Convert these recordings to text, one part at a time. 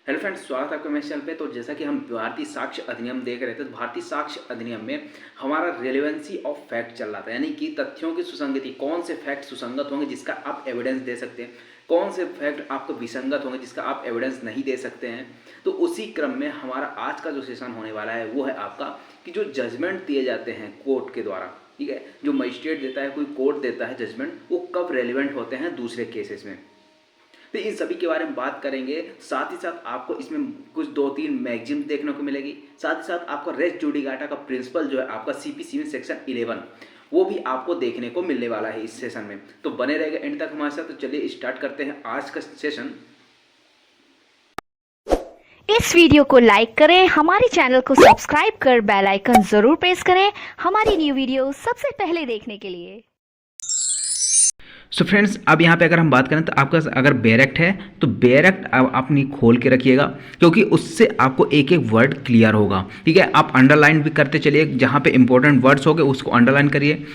Hello friends, स्वागत है आपका मेरे चैनल पे। तो जैसा कि हम भारतीय साक्ष्य अधिनियम देख रहे थे, तो भारतीय साक्ष्य अधिनियम में हमारा रेलेवेंसी ऑफ फैक्ट चल रहा था, यानी कि तथ्यों की सुसंगति। कौन से फैक्ट सुसंगत होंगे जिसका आप एविडेंस दे सकते हैं, कौन से फैक्ट आपको विसंगत होंगे जिसका आप एविडेंस नहीं दे सकते हैं। तो उसी क्रम में हमारा आज का जो सेशन होने वाला है वो है आपका कि जो जजमेंट दिए जाते हैं कोर्ट के द्वारा, ठीक है, जो मजिस्ट्रेट देता है, कोई कोर्ट देता है जजमेंट, वो कब रेलिवेंट होते हैं दूसरे केसेस में। तो इन सभी के बारे में बात करेंगे। साथ ही साथ आपको इसमें कुछ 2-3 मैगजीन देखने को मिलेगी। साथ ही साथ आपको रेस जुडिकाटा का प्रिंसिपल जो है आपका सीपीसी में सेक्शन 11 वो भी आपको देखने को मिलने वाला है इस सेशन में। तो बने रहेगा एंड तक हमारे साथ। तो चलिए स्टार्ट करते हैं आज का सेशन। इस वीडियो को लाइक करें, हमारे चैनल को सब्सक्राइब कर बेल आइकन जरूर प्रेस करें हमारी न्यू वीडियो सबसे पहले देखने के लिए। सो फ्रेंड्स, अब यहाँ पे अगर हम बात करें तो आपका अगर बैरेक्ट है तो बैरेक्ट आप अपनी खोल के रखिएगा, क्योंकि उससे आपको एक एक वर्ड क्लियर होगा। ठीक है, आप अंडरलाइन भी करते चलिए, जहाँ पे इंपॉर्टेंट वर्ड्स हो गए उसको अंडरलाइन करिए।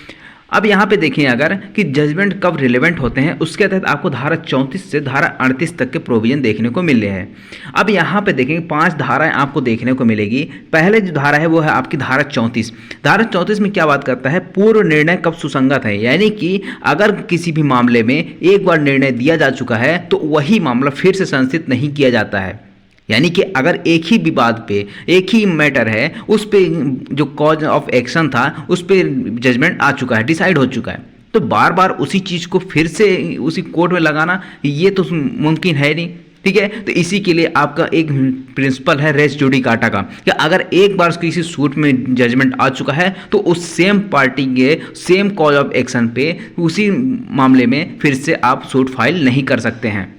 अब यहाँ पे देखिए अगर कि जजमेंट कब रिलेवेंट होते हैं, उसके तहत आपको धारा 34 से धारा 38 तक के प्रोविजन देखने को मिल रहे हैं। अब यहाँ पे देखेंगे 5 धाराएं आपको देखने को मिलेगी। पहले जो धारा है वो है आपकी धारा 34। धारा 34 में क्या बात करता है, पूर्व निर्णय कब सुसंगत है, यानी कि अगर किसी भी मामले में एक बार निर्णय दिया जा चुका है तो वही मामला फिर से संस्थित नहीं किया जाता है। यानी कि अगर एक ही विवाद पे, एक ही मैटर है, उस पे जो कॉज ऑफ एक्शन था उस पे जजमेंट आ चुका है, डिसाइड हो चुका है, तो बार बार उसी चीज़ को फिर से उसी कोर्ट में लगाना ये तो मुमकिन है नहीं। ठीक है, तो इसी के लिए आपका एक प्रिंसिपल है रेस जुडिकाटा का कि अगर एक बार किसी सूट में जजमेंट आ चुका है तो उस सेम पार्टी के सेम कॉज ऑफ एक्शन पे उसी मामले में फिर से आप सूट फाइल नहीं कर सकते हैं।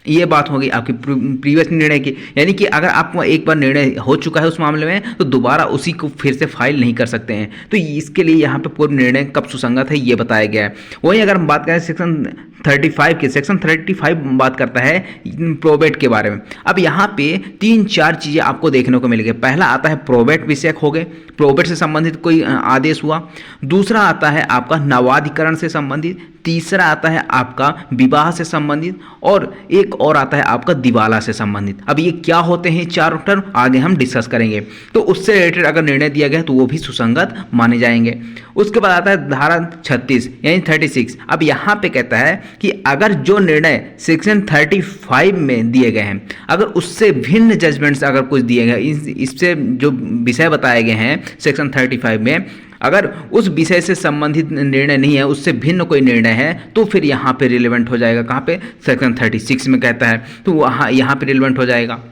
ये बात होगी आपकी प्रीवियस निर्णय की, यानी कि अगर आपको एक बार निर्णय हो चुका है उस मामले में तो दोबारा उसी को फिर से फाइल नहीं कर सकते हैं। तो इसके लिए यहाँ पे पूर्व निर्णय कब सुसंगत है ये बताया गया है। वहीं अगर हम बात करें सेक्शन 35 की, सेक्शन 35 बात करता है प्रोबेट के बारे में। अब यहाँ पे 3-4 चीज़ें आपको देखने को मिलेगी। पहला आता है प्रोबेट विषयक हो गए, प्रोबेट से संबंधित कोई आदेश हुआ। दूसरा आता है आपका नवाधिकरण से संबंधित। तीसरा आता है आपका विवाह से संबंधित, और एक और आता है आपका दिवाला से संबंधित। अब ये क्या होते हैं चारों टर्म आगे हम डिस्कस करेंगे। तो उससे रिलेटेड अगर निर्णय दिया गया तो वो भी सुसंगत माने जाएंगे। उसके बाद आता है धारा 36 यानी 36। अब यहाँ पे कहता है कि अगर जो निर्णय सेक्शन 35 में दिए गए हैं, अगर उससे भिन्न जजमेंट्स अगर कुछ दिए गए, इससे जो विषय बताए गए हैं सेक्शन 35 में, अगर उस विषय से संबंधित निर्णय नहीं है, उससे भिन्न कोई निर्णय है, तो फिर यहाँ पे रिलेवेंट हो जाएगा। कहाँ पे, सेक्शन 36 में कहता है, तो वहाँ यहाँ पे रिलेवेंट हो जाएगा।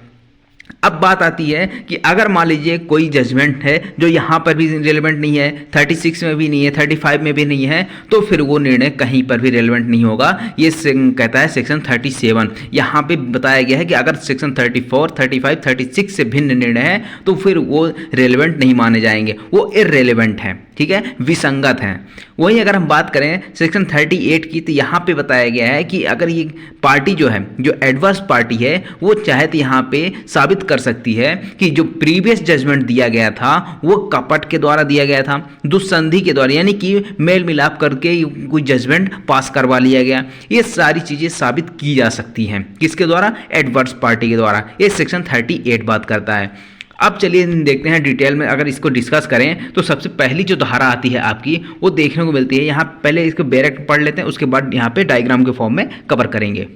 अब बात आती है कि अगर मान लीजिए कोई जजमेंट है जो यहाँ पर भी रेलेवेंट नहीं है, 36 में भी नहीं है, 35 में भी नहीं है, तो फिर वो निर्णय कहीं पर भी रेलेवेंट नहीं होगा। ये कहता है सेक्शन 37। यहाँ पे बताया गया है कि अगर सेक्शन 34, 35, 36 से भिन्न निर्णय है तो फिर वो रेलेवेंट नहीं माने जाएंगे, वो इररेलेवेंट है। ठीक है, विसंगत हैं। वहीं अगर हम बात करें सेक्शन 38 की, तो यहाँ पे बताया गया है कि अगर ये पार्टी जो है, जो एडवर्स पार्टी है, वो चाहे तो यहाँ पे साबित कर सकती है कि जो प्रीवियस जजमेंट दिया गया था वो कपट के द्वारा दिया गया था, दुस्संधि के द्वारा, यानी कि मेल मिलाप करके कोई जजमेंट पास करवा लिया गया। ये सारी चीज़ें साबित की जा सकती हैं किसके द्वारा, एडवर्स पार्टी के द्वारा। ये सेक्शन 38 बात करता है। अब चलिए देखते हैं डिटेल में। अगर इसको डिस्कस करें तो सबसे पहली जो धारा आती है आपकी वो देखने को मिलती है। यहाँ पहले इसको बैरेक्ट पढ़ लेते हैं, उसके बाद यहाँ पे डायग्राम के फॉर्म में कवर करेंगे।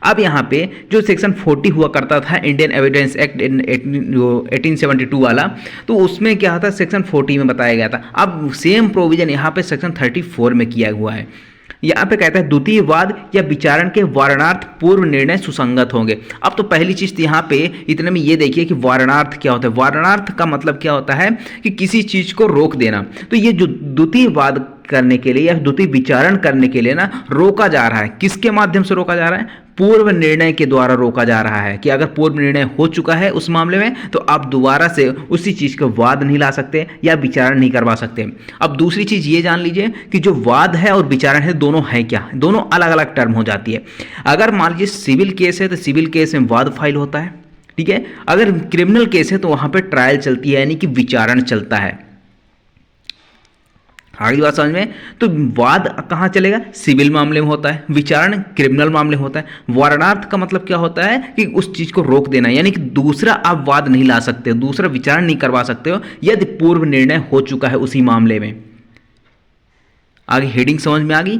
अब यहाँ पे जो सेक्शन 40 हुआ करता था इंडियन एविडेंस एक्ट 1872 वाला, तो उसमें क्या था, सेक्शन 40 में बताया गया था। अब सेम प्रोविजन यहाँ पे सेक्शन 34 में किया हुआ है। यहाँ पे कहता है द्वितीय वाद या विचारण के वारणार्थ पूर्व निर्णय सुसंगत होंगे। अब तो पहली चीज यहाँ पे इतने में ये देखिए कि वारणार्थ क्या होता है। वारणार्थ का मतलब क्या होता है कि किसी चीज को रोक देना। तो ये जो द्वितीय वाद करने के लिए या द्वितीय विचारण करने के लिए ना रोका जा रहा है, किसके माध्यम से रोका जा रहा है, पूर्व निर्णय के द्वारा रोका जा रहा है। कि अगर पूर्व निर्णय हो चुका है उस मामले में तो आप दोबारा से उसी चीज का वाद नहीं ला सकते या विचारण नहीं करवा सकते। अब दूसरी चीज ये जान लीजिए कि जो वाद है और विचारण है दोनों है क्या, दोनों अलग अलग टर्म हो जाती है। अगर मान लीजिए सिविल केस है तो सिविल केस में वाद फाइल होता है, ठीक है। अगर क्रिमिनल केस है तो वहां पर ट्रायल चलती है, यानी कि विचारण चलता है। आगे बात समझ में। तो वाद कहाँ चलेगा, सिविल मामले में होता है, विचारण क्रिमिनल मामले में होता है। वारणार्थ का मतलब क्या होता है कि उस चीज को रोक देना, यानी कि दूसरा आप वाद नहीं ला सकते हो, दूसरा विचारण नहीं करवा सकते हो यदि पूर्व निर्णय हो चुका है उसी मामले में। आगे हेडिंग समझ में आ गई।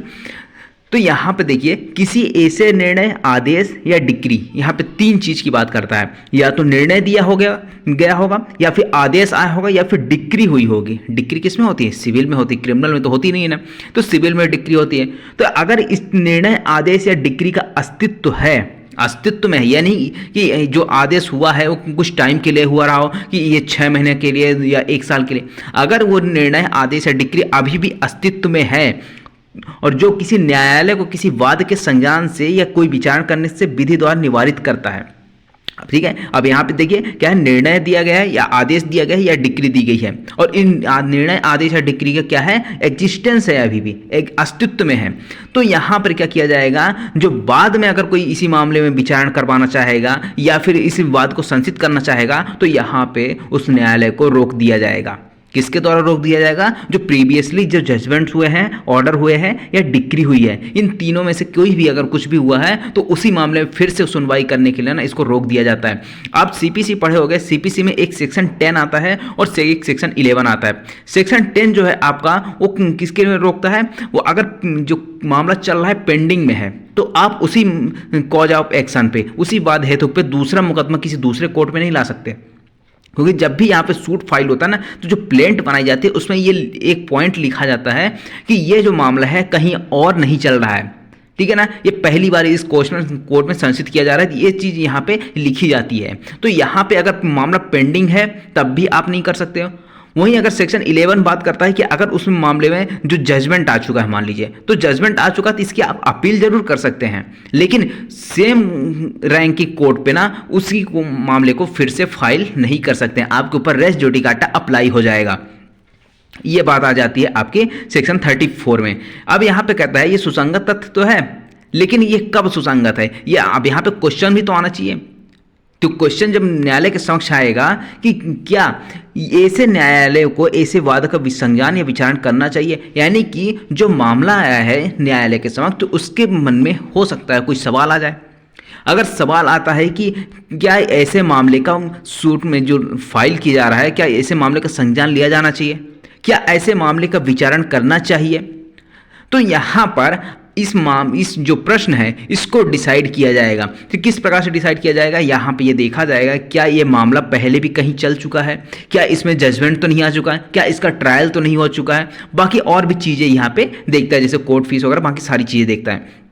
तो यहां पे देखिए किसी ऐसे निर्णय, आदेश या डिक्री, यहां पे तीन चीज की बात करता है, या तो निर्णय दिया हो गया होगा, या फिर आदेश आया होगा, या फिर डिक्री हुई होगी। डिक्री किस में होती है, सिविल में होती है, क्रिमिनल में तो होती नहीं है ना, तो सिविल में डिक्री होती है। तो अगर इस निर्णय, आदेश या डिक्री का अस्तित्व में है, यानी कि जो आदेश हुआ है वो कुछ टाइम के लिए हुआ रहा हो, कि ये 6 महीने के लिए या 1 साल के लिए, अगर वो निर्णय, आदेश या डिक्री अभी भी अस्तित्व में है और जो किसी न्यायालय को किसी वाद के संज्ञान से या कोई विचारण करने से विधि द्वारा निवारित करता है, ठीक है। अब यहाँ पे देखिए क्या है, निर्णय दिया गया है या आदेश दिया गया है या डिक्री दी गई है, और इन निर्णय, आदेश या डिक्री का क्या है, एग्जिस्टेंस है, अभी भी एक अस्तित्व में है। तो यहाँ पर क्या किया जाएगा, जो बाद में अगर कोई इसी मामले में विचारण करवाना चाहेगा या फिर इस वाद को संचित करना चाहेगा, तो यहाँ पे उस न्यायालय को रोक दिया जाएगा। किसके द्वारा रोक दिया जाएगा, जो प्रीवियसली जो जजमेंट्स हुए हैं, ऑर्डर हुए हैं या डिक्री हुई है, इन तीनों में से कोई भी अगर कुछ भी हुआ है तो उसी मामले में फिर से सुनवाई करने के लिए ना इसको रोक दिया जाता है। आप सीपीसी पढ़े होंगे, सीपीसी में एक सेक्शन 10 आता है और एक सेक्शन 11 आता है। सेक्शन 10 जो है आपका वो किसके लिए रोकता है, वो अगर जो मामला चल रहा है पेंडिंग में है तो आप उसी कॉज ऑफ एक्शन पे, उसी वाद हेतु पे दूसरा मुकदमा किसी दूसरे कोर्ट में नहीं ला सकते, क्योंकि जब भी यहाँ पे सूट फाइल होता है ना, तो जो प्लेंट बनाई जाती है उसमें ये एक पॉइंट लिखा जाता है कि ये जो मामला है कहीं और नहीं चल रहा है, ठीक है ना, ये पहली बार इस कोर्ट में संचित किया जा रहा है, ये चीज़ यहाँ पे लिखी जाती है। तो यहाँ पे अगर मामला पेंडिंग है तब भी आप नहीं कर सकते हो। वहीं अगर सेक्शन 11 बात करता है कि अगर उस मामले में जो जजमेंट आ चुका है, मान लीजिए तो जजमेंट आ चुका, तो इसकी आप अपील जरूर कर सकते हैं, लेकिन सेम रैंक की कोर्ट पे ना उसी मामले को फिर से फाइल नहीं कर सकते हैं, आपके ऊपर रेस जुडिकाटा अप्लाई हो जाएगा। ये बात आ जाती है आपके सेक्शन 34 में। अब यहाँ पे कहता है ये सुसंगत तथ्य तो है, लेकिन ये कब सुसंगत है, ये अब यहाँ पे क्वेश्चन भी तो आना चाहिए। तो क्वेश्चन जब न्यायालय के समक्ष आएगा कि क्या ऐसे न्यायालय को ऐसे वाद का संज्ञान या विचारण करना चाहिए, यानी कि जो मामला आया है न्यायालय के समक्ष तो उसके मन में हो सकता है कोई सवाल आ जाए। अगर सवाल आता है कि क्या ऐसे मामले का सूट में जो फाइल किया जा रहा है, क्या ऐसे मामले का संज्ञान लिया जाना चाहिए, क्या ऐसे मामले का विचारण करना चाहिए, तो यहाँ पर इस जो प्रश्न है इसको डिसाइड किया जाएगा। तो किस प्रकार से डिसाइड किया जाएगा, यहाँ पे ये देखा जाएगा क्या ये मामला पहले भी कहीं चल चुका है, क्या इसमें जजमेंट तो नहीं आ चुका है, क्या इसका ट्रायल तो नहीं हो चुका है, बाकी और भी चीज़ें यहाँ पे देखता है, जैसे कोर्ट फीस वगैरह बाकी सारी चीज़ें देखता है।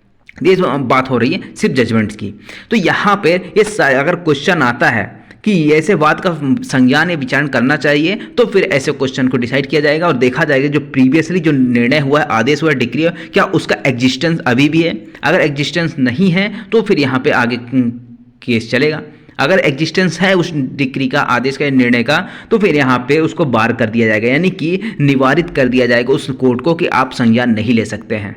ये बात हो रही है सिर्फ जजमेंट्स की। तो यहाँ पे ये अगर क्वेश्चन आता है कि ऐसे वाद का संज्ञान या विचारण करना चाहिए, तो फिर ऐसे क्वेश्चन को डिसाइड किया जाएगा और देखा जाएगा जो प्रीवियसली जो निर्णय हुआ है, आदेश हुआ है, डिक्री है, क्या उसका एग्जिस्टेंस अभी भी है। अगर एग्जिस्टेंस नहीं है तो फिर यहाँ पे आगे केस चलेगा। अगर एग्जिस्टेंस है उस डिक्री का, आदेश का, निर्णय का, तो फिर यहाँ पे उसको बार कर दिया जाएगा, यानी कि निवारित कर दिया जाएगा उस कोर्ट को कि आप संज्ञान नहीं ले सकते हैं।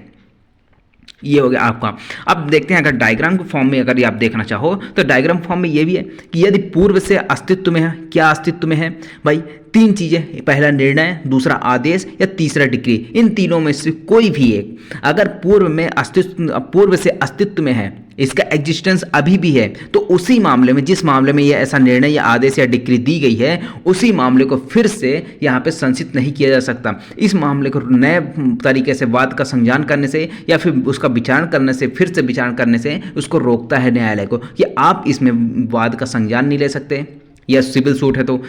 ये हो गया आपका। अब देखते हैं अगर डायग्राम के फॉर्म में अगर आप देखना चाहो तो डायग्राम फॉर्म में ये भी है कि यदि पूर्व से अस्तित्व में है, क्या अस्तित्व में है भाई, 3 चीज़ें, पहला निर्णय, दूसरा आदेश या तीसरा डिक्री, इन तीनों में से कोई भी एक अगर पूर्व से अस्तित्व में है, इसका एग्जिस्टेंस अभी भी है, तो उसी मामले में, जिस मामले में यह ऐसा निर्णय या आदेश या डिक्री दी गई है, उसी मामले को फिर से यहाँ पे संचित नहीं किया जा सकता। इस मामले को नए तरीके से वाद का संज्ञान करने से या फिर उसका विचारण करने से, फिर से विचारण करने से उसको रोकता है न्यायालय को कि आप इसमें वाद का संज्ञान नहीं ले सकते, या सिविल सूट है तो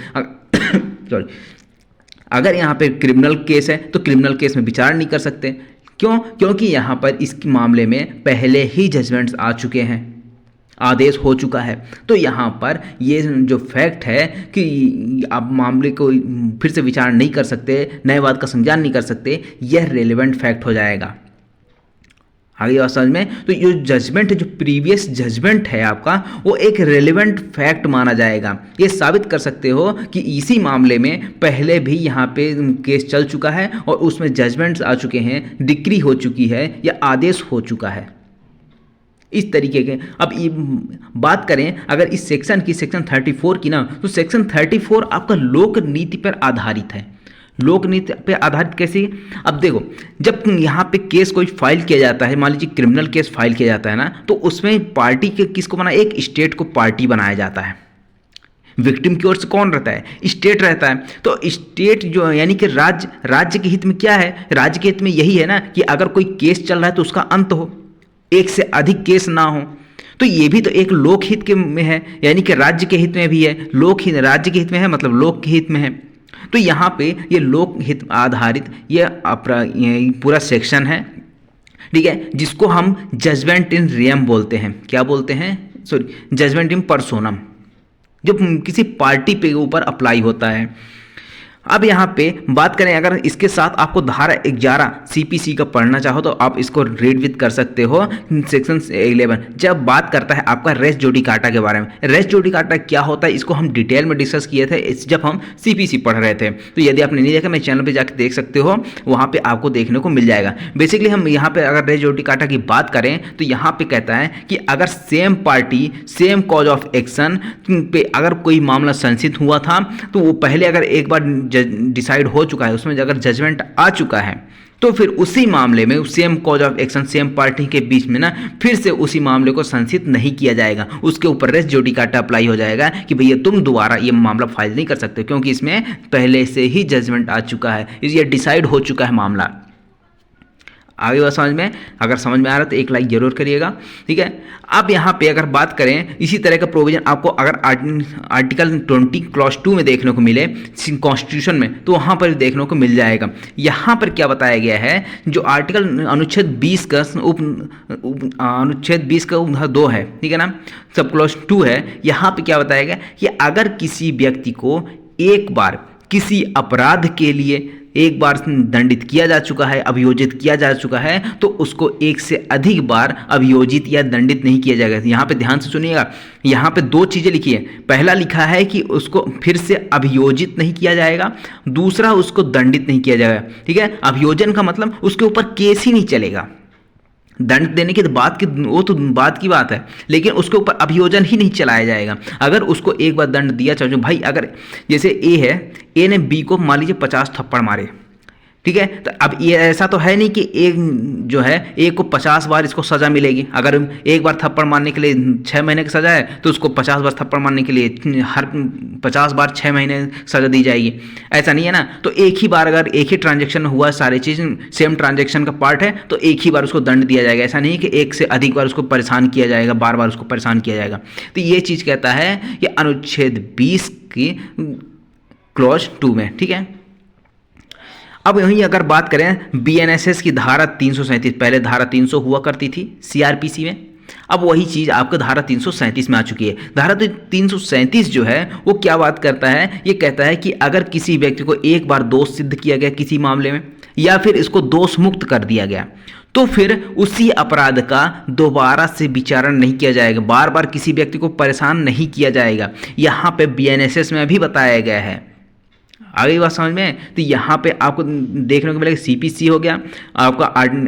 सॉरी, अगर यहाँ पे क्रिमिनल केस है तो क्रिमिनल केस में विचारण नहीं कर सकते। क्यों? क्योंकि यहाँ पर इस मामले में पहले ही जजमेंट्स आ चुके हैं, आदेश हो चुका है। तो यहाँ पर ये जो फैक्ट है कि आप मामले को फिर से विचारण नहीं कर सकते, नए वाद का संज्ञान नहीं कर सकते, यह रेलेवेंट फैक्ट हो जाएगा। आगे बात समझ में। तो ये जजमेंट है, जो प्रीवियस जजमेंट है आपका, वो एक रेलेवेंट फैक्ट माना जाएगा। ये साबित कर सकते हो कि इसी मामले में पहले भी यहाँ पे केस चल चुका है और उसमें जजमेंट्स आ चुके हैं, डिक्री हो चुकी है या आदेश हो चुका है, इस तरीके के। अब ये बात करें अगर इस सेक्शन की, सेक्शन 34 की ना, तो सेक्शन 34 आपका लोक नीति पर आधारित है। लोकनीति पे आधारित कैसी? अब देखो, जब यहाँ पे केस कोई फाइल किया जाता है, मान लीजिए क्रिमिनल केस फाइल किया जाता है ना, तो उसमें पार्टी के किसको बना, एक स्टेट को पार्टी बनाया जाता है। विक्टिम की ओर से कौन रहता है? स्टेट रहता है। तो स्टेट जो यानी कि राज्य के हित में क्या है? राज्य के हित में यही है ना कि अगर कोई केस चल रहा है तो उसका अंत हो, एक से अधिक केस ना हो। तो ये भी तो एक लोकहित के में है, यानी कि राज्य के हित में भी है। लोकहित राज्य के हित में है मतलब लोक के हित में है। तो यहाँ पे ये लोकहित आधारित ये पूरा सेक्शन है, ठीक है, जिसको हम जजमेंट इन रियम बोलते हैं। क्या बोलते हैं? सॉरी, जजमेंट इन पर्सोनम, जो किसी पार्टी पे ऊपर अप्लाई होता है। अब यहाँ पे बात करें, अगर इसके साथ आपको धारा 11 सीपीसी का पढ़ना चाहो तो आप इसको रीड विद कर सकते हो। सेक्शन 11 जब बात करता है आपका रेस जुडिकाटा के बारे में। रेस जुडिकाटा क्या होता है इसको हम डिटेल में डिस्कस किए थे जब हम सीपीसी पढ़ रहे थे। तो यदि आपने नहीं देखा, मेरे चैनल पर जाकर देख सकते हो, वहाँ पर आपको देखने को मिल जाएगा। बेसिकली हम यहाँ पर अगर रेस जुडिकाटा की बात करें तो यहाँ पर कहता है कि अगर same party same cause of action पे अगर कोई मामला संचित हुआ था तो वो पहले अगर एक बार डिसाइड हो चुका है, उसमें अगर जजमेंट आ चुका है, तो फिर उसी मामले में same cause of action same party के बीच में ना फिर से उसी मामले को संचित नहीं किया जाएगा। उसके ऊपर रेस जुडिकाटा अप्लाई हो जाएगा कि भैया तुम दोबारा ये मामला फाइल नहीं कर सकते, क्योंकि इसमें पहले से ही जजमेंट आ चुका है, ये डिसाइड हो चुका है मामला। आगे बात समझ में? अगर समझ में आ रहा है तो एक लाइक जरूर करिएगा, ठीक है। अब यहाँ पे अगर बात करें इसी तरह का प्रोविजन आपको अगर आर्टिकल 20 क्लॉज 2 में देखने को मिले कॉन्स्टिट्यूशन में, तो वहाँ पर देखने को मिल जाएगा। यहाँ पर क्या बताया गया है, जो आर्टिकल अनुच्छेद 20 का अनुच्छेद 20 का 2 है, ठीक है ना, सब क्लॉज 2 है। यहाँ पे क्या बताया गया कि अगर किसी व्यक्ति को एक बार किसी अपराध के लिए एक बार दंडित किया जा चुका है, अभियोजित किया जा चुका है, तो उसको एक से अधिक बार अभियोजित या दंडित नहीं किया जाएगा। यहाँ पे ध्यान से सुनिएगा, यहाँ पे दो चीज़ें लिखी है। पहला लिखा है कि उसको फिर से अभियोजित नहीं किया जाएगा, दूसरा उसको दंडित नहीं किया जाएगा, ठीक है। अभियोजन का मतलब उसके ऊपर केस ही नहीं चलेगा। दंड देने की बात की वो तो बात की बात है, लेकिन उसके ऊपर अभियोजन ही नहीं चलाया जाएगा। अगर उसको एक बार दंड दिया, चाहे भाई अगर जैसे ए है, ए ने बी को मान लीजिए 50 थप्पड़ मारे, ठीक है, तो अब ये ऐसा तो है नहीं कि एक जो है एक को 50 बार इसको सज़ा मिलेगी। अगर एक बार थप्पड़ मारने के लिए 6 महीने की सज़ा है तो उसको 50 बार थप्पड़ मारने के लिए हर 50 बार 6 महीने सज़ा दी जाएगी, ऐसा नहीं है ना। तो एक ही बार अगर एक ही ट्रांजैक्शन हुआ, सारी चीज़ सेम ट्रांजैक्शन का पार्ट है, तो एक ही बार उसको दंड दिया जाएगा। ऐसा नहीं कि एक से अधिक बार उसको परेशान किया जाएगा, बार बार उसको परेशान किया जाएगा। तो ये चीज़ कहता है कि अनुच्छेद 20 की क्लॉज 2 में, ठीक है। अब यहीं अगर बात करें बीएनएसएस की धारा 337, पहले धारा 300 हुआ करती थी सीआरपीसी में, अब वही चीज़ आपको धारा 337 में आ चुकी है। धारा 337 जो है वो क्या बात करता है, ये कहता है कि अगर किसी व्यक्ति को एक बार दोष सिद्ध किया गया किसी मामले में, या फिर इसको दोष मुक्त कर दिया गया, तो फिर उसी अपराध का दोबारा से विचारण नहीं किया जाएगा, बार बार किसी व्यक्ति को परेशान नहीं किया जाएगा। यहाँ पे बीएनएसएस में भी बताया गया है। आगे बात समझ में? तो यहाँ पे आपको देखने को मिलेगा सीपीसी हो गया, आपका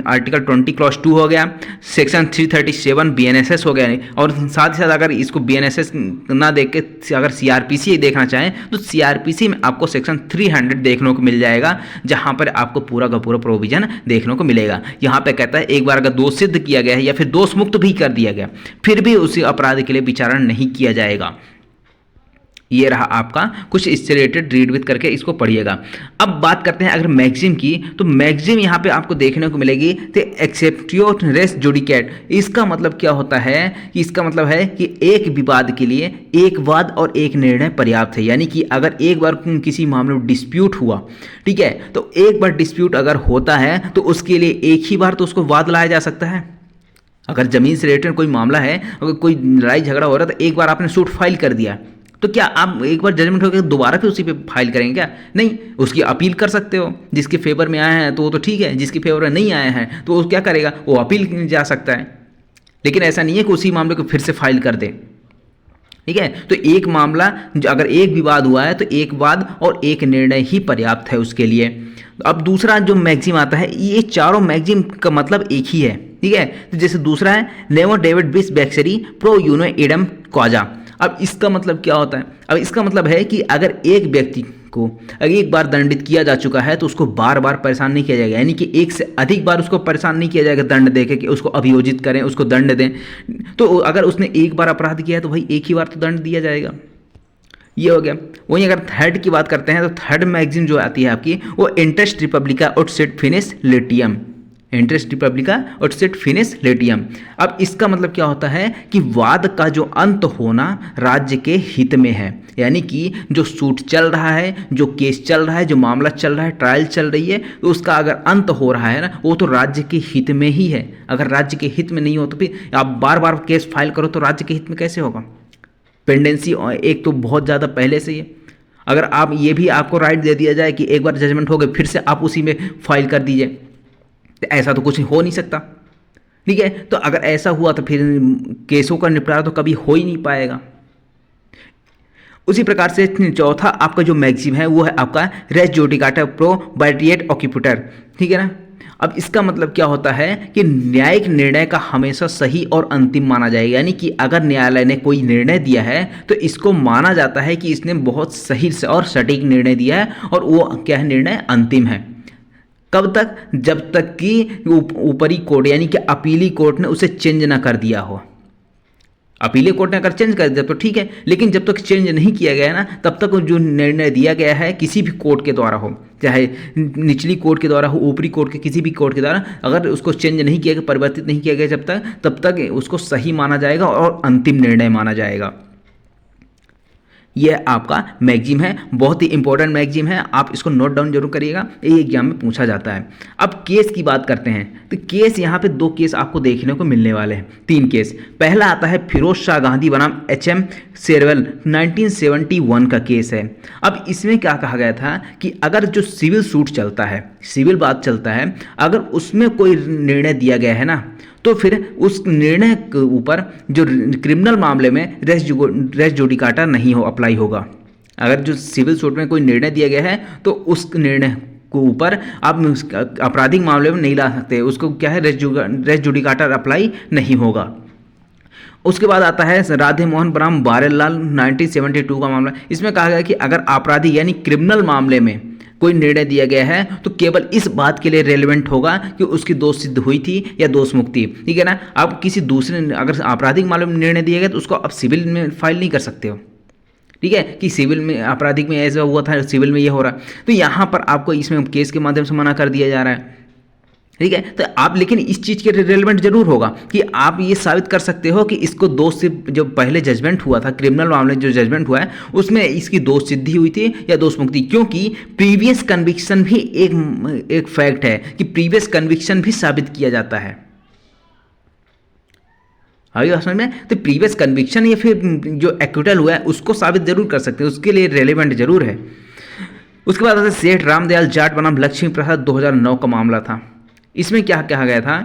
आर्टिकल 20 क्लॉज 2 हो गया, सेक्शन 337 बीएनएसएस हो गया। और साथ ही साथ अगर इसको बीएनएसएस ना देख के अगर सीआरपीसी देखना चाहें तो सीआरपीसी में आपको सेक्शन 300 देखने को मिल जाएगा, जहाँ पर आपको पूरा का पूरा प्रोविजन देखने को मिलेगा। यहाँ पे कहता है एक बार अगर दोष सिद्ध किया गया है या फिर दोष मुक्त भी कर दिया गया, फिर भी उसी अपराध के लिए विचारण नहीं किया जाएगा। ये रहा आपका कुछ इससे रिलेटेड, रीड विद करके इसको पढ़िएगा। अब बात करते हैं अगर मैक्सिम की, तो मैक्सिम यहाँ पे आपको देखने को मिलेगी तो एक्सेप्टियो रेस जुडिकेट। इसका मतलब क्या होता है कि इसका मतलब है कि एक विवाद के लिए एक वाद और एक निर्णय पर्याप्त है। यानी कि अगर एक बार किसी मामले में डिस्प्यूट हुआ, ठीक है, तो एक बार डिस्प्यूट अगर होता है तो उसके लिए एक ही बार तो उसको वाद लाया जा सकता है। अगर जमीन से रिलेटेड कोई मामला है, अगर कोई लड़ाई झगड़ा हो रहा है, तो एक बार आपने सूट फाइल कर दिया, तो क्या आप एक बार जजमेंट हो गया दोबारा फिर उसी पे फाइल करेंगे क्या? नहीं, उसकी अपील कर सकते हो। जिसके फेवर में आए हैं तो वो तो ठीक है, जिसके फेवर में नहीं आए हैं तो वो क्या करेगा, वो अपील जा सकता है। लेकिन ऐसा नहीं है कि उसी मामले को फिर से फाइल कर दे, ठीक है। तो एक मामला अगर एक विवाद हुआ है तो एक वाद और एक निर्णय ही पर्याप्त है उसके लिए। अब दूसरा जो मैक्सिम आता है, ये चारों मैक्सिम का मतलब एक ही है, ठीक है। तो जैसे दूसरा है नेमो डेविड बिस बैक्सरी प्रो यूनो एडम क्वाजा। अब इसका मतलब क्या होता है? अब इसका मतलब है कि अगर एक व्यक्ति को अगर एक बार दंडित किया जा चुका है तो उसको बार बार परेशान नहीं किया जाएगा, यानी कि एक से अधिक बार उसको परेशान नहीं किया जाएगा दंड दे के कि उसको अभियोजित करें, उसको दंड दें। तो अगर उसने एक बार अपराध किया है तो भाई एक ही बार तो दंड दिया जाएगा। ये हो गया। वहीं अगर थर्ड की बात करते हैं तो थर्ड मैगजीन जो आती है आपकी वो इंटरेस्ट रिपब्लिका और सिट फिनिस लिटियम, इंटरेस्ट रिपब्लिका और सिट फिनिस लिटियम। अब इसका मतलब क्या होता है कि वाद का जो अंत होना राज्य के हित में है, यानी कि जो सूट चल रहा है, जो केस चल रहा है, जो मामला चल रहा है, ट्रायल चल रही है, तो उसका अगर अंत हो रहा है ना, वो तो राज्य के हित में ही है। अगर राज्य के हित में नहीं हो तो फिर आप बार बार केस फाइल करो तो राज्य के हित में कैसे होगा। पेंडेंसी एक तो बहुत ज़्यादा पहले से ही है। अगर आप ये भी आपको राइट दे दिया जाए कि एक बार जजमेंट हो गए फिर से आप उसी में फाइल कर दीजिए, तो ऐसा तो कुछ हो नहीं सकता। ठीक है, तो अगर ऐसा हुआ तो फिर केसों का निपटारा तो कभी हो ही नहीं पाएगा। उसी प्रकार से चौथा आपका जो मैक्सिम है वो है आपका रेस जुडिकाटा प्रो बाइटिएट ऑक्यूपिटर। ठीक है ना। अब इसका मतलब क्या होता है कि न्यायिक निर्णय का हमेशा सही और अंतिम माना जाएगा, यानी कि अगर न्यायालय ने कोई निर्णय दिया है तो इसको माना जाता है कि इसने बहुत सही से और सटीक निर्णय दिया है और वो क्या है, निर्णय अंतिम है। कब तक? जब तक कि ऊपरी कोर्ट यानी कि अपीली कोर्ट ने उसे चेंज ना कर दिया हो। अपीली कोर्ट ने अगर चेंज कर दिया तो ठीक है, लेकिन जब तक चेंज नहीं किया गया ना तब तक जो निर्णय दिया गया है किसी भी कोर्ट के द्वारा हो, चाहे निचली कोर्ट के द्वारा हो, ऊपरी कोर्ट के किसी भी कोर्ट के द्वारा, अगर उसको चेंज नहीं किया गया, परिवर्तित नहीं किया गया तब तक उसको सही माना जाएगा और अंतिम निर्णय माना जाएगा। यह आपका मैगजीम है, बहुत ही इंपॉर्टेंट मैगजीम है, आप इसको नोट डाउन जरूर करिएगा, ये एग्जाम में पूछा जाता है। अब केस की बात करते हैं तो केस यहाँ पे 2 केस आपको देखने को मिलने वाले हैं, 3 केस। पहला आता है फिरोज शाह गांधी बनाम HM शेरवेल 1971 का केस है। अब इसमें क्या कहा गया था कि अगर जो सिविल सूट चलता है, सिविल बात चलता है, अगर उसमें कोई निर्णय दिया गया है ना तो फिर उस निर्णय के ऊपर जो क्रिमिनल मामले में रेस जुडिकाटा नहीं हो अप्लाई होगा। अगर जो सिविल सूट में कोई निर्णय दिया गया है तो उस निर्णय के ऊपर आप आपराधिक मामले में नहीं ला सकते, उसको क्या है, रेस जुडिकाटा अप्लाई नहीं होगा। उसके बाद आता है राधे मोहन बनाम बारेलाल 1972 का मामला। इसमें कहा गया कि अगर आपराधिक यानी क्रिमिनल मामले में कोई निर्णय दिया गया है तो केवल इस बात के लिए रेलेवेंट होगा कि उसकी दोष सिद्ध हुई थी या दोष मुक्ति। ठीक है ना। आप किसी दूसरे अगर आपराधिक मामले में निर्णय दिया गया तो उसको आप सिविल में फाइल नहीं कर सकते हो। ठीक है, कि सिविल में आपराधिक में ऐसा हुआ था, सिविल में ये हो रहा है, तो यहाँ पर आपको इसमें केस के माध्यम से मना कर दिया जा रहा है। ठीक है, तो आप लेकिन इस चीज़ के रेलेवेंट जरूर होगा कि आप ये साबित कर सकते हो कि इसको दोष से जो पहले जजमेंट हुआ था, क्रिमिनल मामले जो जजमेंट हुआ है उसमें इसकी दोष सिद्धि हुई थी या दोष मुक्ति, क्योंकि प्रीवियस कन्विक्शन भी एक फैक्ट है कि प्रीवियस कन्विक्शन भी साबित किया जाता है। आगे समझ में? तो प्रीवियस कन्विक्शन या फिर जो एक्विटल हुआ है उसको साबित जरूर कर सकते हैं, उसके लिए रेलेवेंट जरूर है। उसके बाद सेठ रामदयाल जाट बनाम लक्ष्मी प्रसाद 2009 का मामला था। इसमें क्या कहा गया था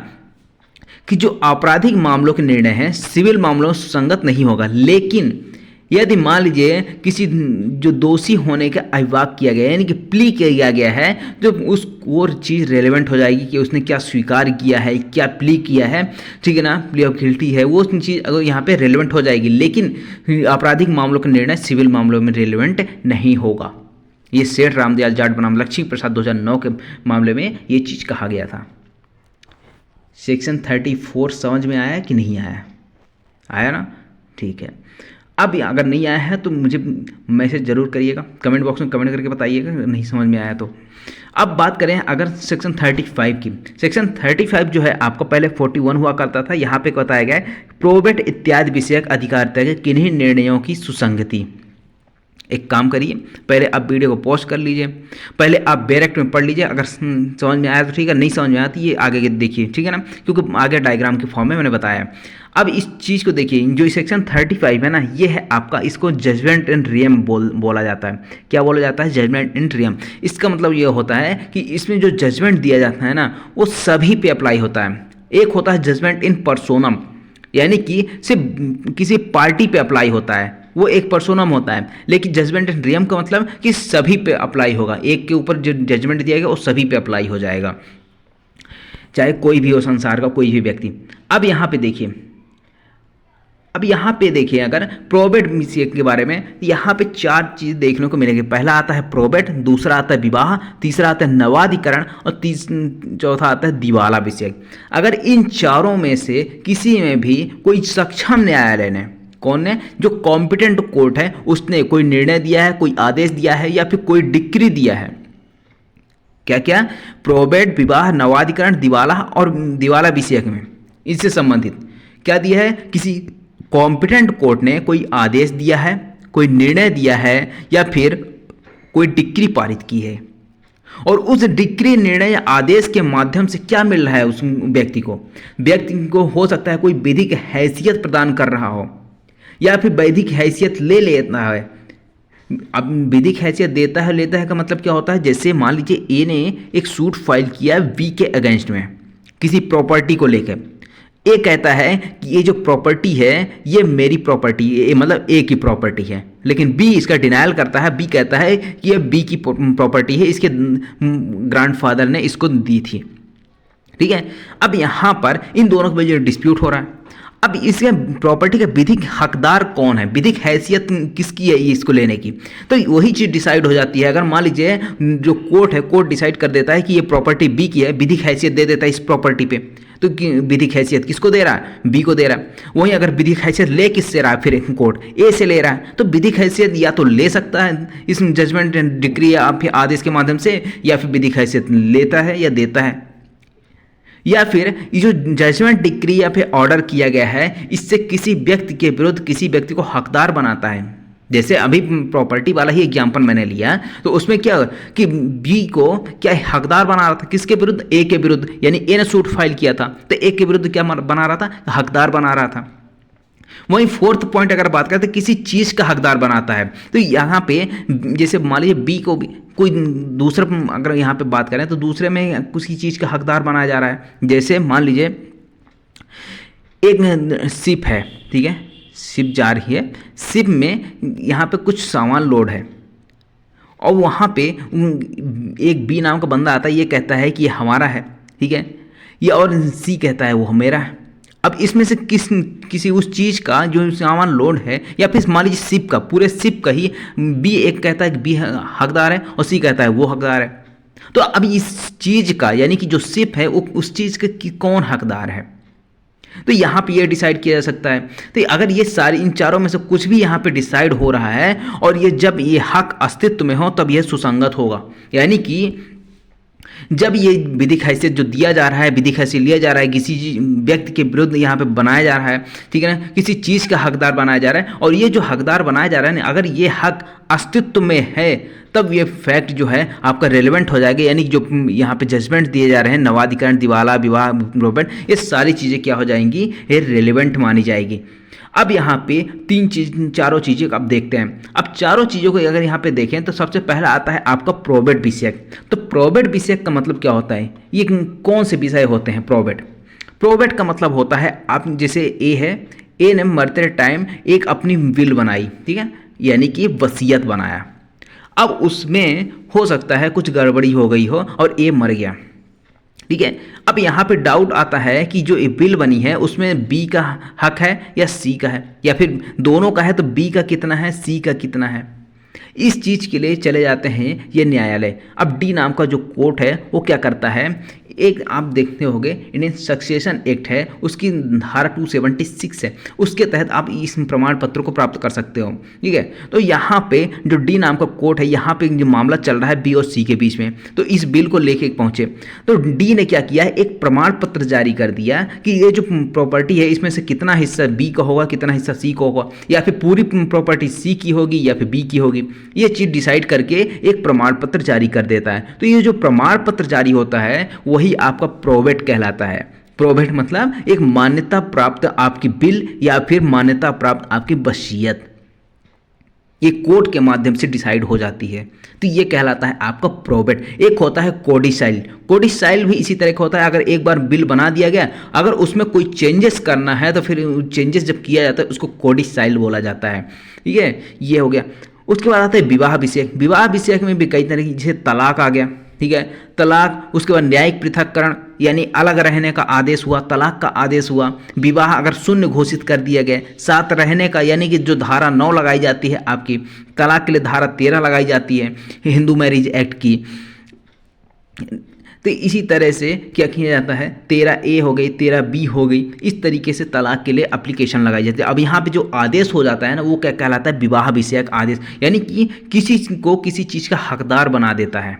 कि जो आपराधिक मामलों के निर्णय हैं सिविल मामलों में सुसंगत नहीं होगा, लेकिन यदि मान लीजिए किसी जो दोषी होने का अभिभाग किया गया यानी कि प्ली किया गया है, जो उस और चीज़ रेलेवेंट हो जाएगी कि उसने क्या स्वीकार किया है, क्या प्ली किया है। ठीक है ना, प्ली ऑफ गिल्टी है, वो चीज़ अगर यहाँ पे रेलेवेंट हो जाएगी, लेकिन आपराधिक मामलों का निर्णय सिविल मामलों में रेलेवेंट नहीं होगा। ये सेठ रामदयाल जाट बनाम लक्ष्मी प्रसाद 2009 के मामले में ये चीज़ कहा गया था। सेक्शन 34 समझ में आया कि नहीं आया? आया ना? ठीक है। अब अगर नहीं आया है तो मुझे मैसेज जरूर करिएगा, कमेंट बॉक्स में कमेंट करके बताइएगा नहीं समझ में आया तो। अब बात करें अगर सेक्शन 35 की। सेक्शन 35 जो है आपका पहले 41 हुआ करता था, यहाँ पे बताया गया है प्रोबेट इत्यादि विषयक अधिकारिता के किन्हीं निर्णयों की सुसंगति। एक काम करिए, पहले आप वीडियो को पॉज कर लीजिए, पहले आप बैरेक्ट में पढ़ लीजिए, अगर समझ में आया तो ठीक है, नहीं समझ में आया तो ये आगे देखिए। ठीक है ना, क्योंकि आगे डायग्राम के फॉर्म में मैंने बताया। अब इस चीज़ को देखिए, जो सेक्शन 35 है ना, ये है आपका, इसको जजमेंट इन रियम बोला जाता है। क्या बोला जाता है? जजमेंट इन रियम। इसका मतलब ये होता है कि इसमें जो जजमेंट दिया जाता है ना वो सभी पे अप्लाई होता है। एक होता है जजमेंट इन पर्सोनम, यानी कि सिर्फ किसी पार्टी पे अप्लाई होता है, वो एक पर्सोनम होता है। लेकिन जजमेंट इन रियम का मतलब कि सभी पे अप्लाई होगा, एक के ऊपर जो जजमेंट दिया गया वो सभी पे अप्लाई हो जाएगा, चाहे कोई भी हो, संसार का कोई भी व्यक्ति। अब यहाँ पे देखिए, अब यहाँ पे देखिए अगर प्रोबेट विषयक के बारे में, यहाँ पे 4 चीज़ देखने को मिलेगी। पहला आता है प्रोबेट, दूसरा आता है विवाह, तीसरा आता है नवाधिकरण और चौथा आता है दिवाला विषयक। अगर इन चारों में से किसी में भी कोई सक्षम न्यायालय ने, कौन ने, जो कॉम्पिटेंट कोर्ट है उसने कोई निर्णय दिया है, कोई आदेश दिया है या फिर कोई डिक्री दिया है, क्या क्या, प्रोबेट, विवाह, नवाधिकरण, दिवाला और दिवाला विषयक में इससे संबंधित क्या दिया है, किसी कॉम्पिटेंट कोर्ट ने कोई आदेश दिया है, कोई निर्णय दिया है या फिर कोई डिक्री पारित की है, और उस डिक्री, निर्णय या आदेश के माध्यम से क्या मिल रहा है उस व्यक्ति को हो सकता है कोई विधिक हैसियत प्रदान कर रहा हो या फिर वैधिक हैसियत ले लेता है। अब विधिक हैसियत देता है लेता है का मतलब क्या होता है, जैसे मान लीजिए ए ने एक सूट फाइल किया बी के अगेंस्ट में किसी प्रॉपर्टी को लेकर। ए कहता है कि ये जो प्रॉपर्टी है ये मेरी प्रॉपर्टी है, मतलब ए की प्रॉपर्टी है, लेकिन बी इसका डिनायल करता है। बी कहता है कि ये बी की प्रॉपर्टी है, इसके ग्रैंडफादर ने इसको दी थी। ठीक है, अब यहाँ पर इन दोनों के बीच जो डिस्प्यूट हो रहा है, अब इसके प्रॉपर्टी का विधिक हकदार कौन है, विधिक हैसियत किसकी है इसको लेने की, तो वही चीज़ डिसाइड हो जाती है। अगर मान लीजिए जो कोर्ट है, कोर्ट डिसाइड कर देता है कि ये प्रॉपर्टी बी की है, विधिक हैसियत दे देता है इस प्रॉपर्टी पे, तो विधिक हैसियत किसको दे रहा है, बी को दे रहा है। वहीं अगर विधिक हैसियत ले किससे रहा है, फिर कोर्ट ए से ले रहा है, तो विधिक हैसियत या तो ले सकता है इस जजमेंट डिक्री या फिर आदेश के माध्यम से, या फिर विधिक हैसियत लेता है या देता है, या फिर ये जो जजमेंट डिक्री या फिर ऑर्डर किया गया है इससे किसी व्यक्ति के विरुद्ध किसी व्यक्ति को हकदार बनाता है। जैसे अभी प्रॉपर्टी वाला ही एग्जाम्पल मैंने लिया, तो उसमें क्या कि बी को क्या हकदार बना रहा था, किसके विरुद्ध, ए के विरुद्ध, यानी ए ने सूट फाइल किया था तो ए के विरुद्ध क्या बना रहा था, हकदार बना रहा था। वहीं फोर्थ पॉइंट अगर बात करते हैं किसी चीज़ का हकदार बनाता है, तो यहाँ पे जैसे मान लीजिए बी को भी कोई दूसरा, अगर यहाँ पे बात करें तो दूसरे में किसी चीज़ का हकदार बनाया जा रहा है। जैसे मान लीजिए एक शिप है, ठीक है, शिप जा रही है, शिप में यहाँ पे कुछ सामान लोड है और वहाँ पे एक बी नाम का बंदा आता है, ये कहता है कि ये हमारा है, ठीक है, ये, और सी कहता है वो मेरा है। अब इसमें से किसी उस चीज़ का जो सामान लोड है, या फिर मान लीजिए शिप का, पूरे शिप का ही बी एक कहता है कि बी हकदार है और सी कहता है वो हकदार है। तो अब इस चीज़ का, यानी कि जो शिप है उस चीज़ का कौन हकदार है, तो यहाँ पे ये डिसाइड किया जा सकता है। तो अगर ये सारी इन चारों में से कुछ भी यहाँ पे डिसाइड हो रहा है और ये जब ये हक अस्तित्व में हो तब यह सुसंगत होगा, यानी कि जब ये विधिक हैसियत जो दिया जा रहा है, विधिक हैसियत लिया जा रहा है, किसी व्यक्ति के विरुद्ध यहाँ पे बनाया जा रहा है, ठीक है ना, किसी चीज़ का हकदार बनाया जा रहा है, और ये जो हकदार बनाया जा रहा है ना, अगर ये हक अस्तित्व में है तब ये फैक्ट जो है आपका रेलेवेंट हो जाएगा। यानी जो यहाँ पे जजमेंट दिए जा रहे हैं, नवाधिकरण, दिवाला, विवाह, प्रोबेट, ये सारी चीज़ें क्या हो जाएंगी, ये रेलेवेंट मानी जाएगी। अब यहाँ पे चारों चीज़ें अब देखते हैं। अब चारों चीज़ों को अगर यहाँ पे देखें तो सबसे पहला आता है आपका प्रोबेट विषयक। तो प्रोबेट विषयक का मतलब क्या होता है, ये कौन से विषय होते हैं प्रोबेट का मतलब होता है, आप जैसे ए है, ए ने मरते टाइम एक अपनी विल बनाई, ठीक है, यानी कि वसीयत बनाया। अब उसमें हो सकता है कुछ गड़बड़ी हो गई हो और ए मर गया, ठीक है। अब यहाँ पे डाउट आता है कि जो बिल बनी है उसमें बी का हक है या सी का है, या फिर दोनों का है, तो बी का कितना है, सी का कितना है। इस चीज़ के लिए चले जाते हैं ये न्यायालय। अब डी नाम का जो कोर्ट है वो क्या करता है, एक आप देखते होंगे इंडियन सक्सेशन एक्ट है, उसकी धारा 276 है, उसके तहत आप इस प्रमाण पत्र को प्राप्त कर सकते हो, ठीक है। तो यहाँ पे जो डी नाम का कोर्ट है, यहाँ पे जो मामला चल रहा है बी और सी के बीच में, तो इस बिल को लेके पहुँचे, तो डी ने क्या किया है, एक प्रमाण पत्र जारी कर दिया कि ये जो प्रॉपर्टी है इसमें से कितना हिस्सा बी का होगा, कितना हिस्सा सी का होगा, या फिर पूरी प्रॉपर्टी सी की होगी या फिर बी की होगी। ये चीज़ डिसाइड करके एक प्रमाण पत्र जारी कर देता है। तो ये जो प्रमाण पत्र जारी होता है वही आपका प्रोबेट कहलाता है। प्रोबेट मतलब एक मान्यता प्राप्त आपकी बिल या फिर मान्यता प्राप्त आपकी वसीयत, ये कोर्ट के माध्यम से डिसाइड हो जाती है, तो ये कहलाता है आपका प्रोबेट। एक होता है कोडिसाइल, कोडिसाइल भी इसी तरह का होता है। अगर एक बार बिल बना दिया गया, अगर उसमें कोई चेंजेस करना है तो फिर चेंजेस जब किया जाता है उसको कोडिसाइल बोला जाता है, ठीक है। ये हो गया। उसके बाद आता है विवाह विषयक। विवाह विषयक में भी कई तरह की, जैसे तलाक आ गया, ठीक है। तलाक, उसके बाद न्यायिक पृथक्करण यानी अलग रहने का आदेश हुआ, तलाक का आदेश हुआ। विवाह अगर शून्य घोषित कर दिया गया, साथ रहने का यानी कि जो धारा 9 लगाई जाती है आपकी, तलाक के लिए धारा 13 लगाई जाती है हिंदू मैरिज एक्ट की। तो इसी तरह से क्या किया जाता है, 13A हो गई, 13B हो गई, इस तरीके से तलाक के लिए एप्लीकेशन लगाई जाती है। अब यहाँ पे जो आदेश हो जाता है ना, वो क्या कहलाता है, विवाह विषयक आदेश, यानी कि किसी को किसी चीज़ का हकदार बना देता है,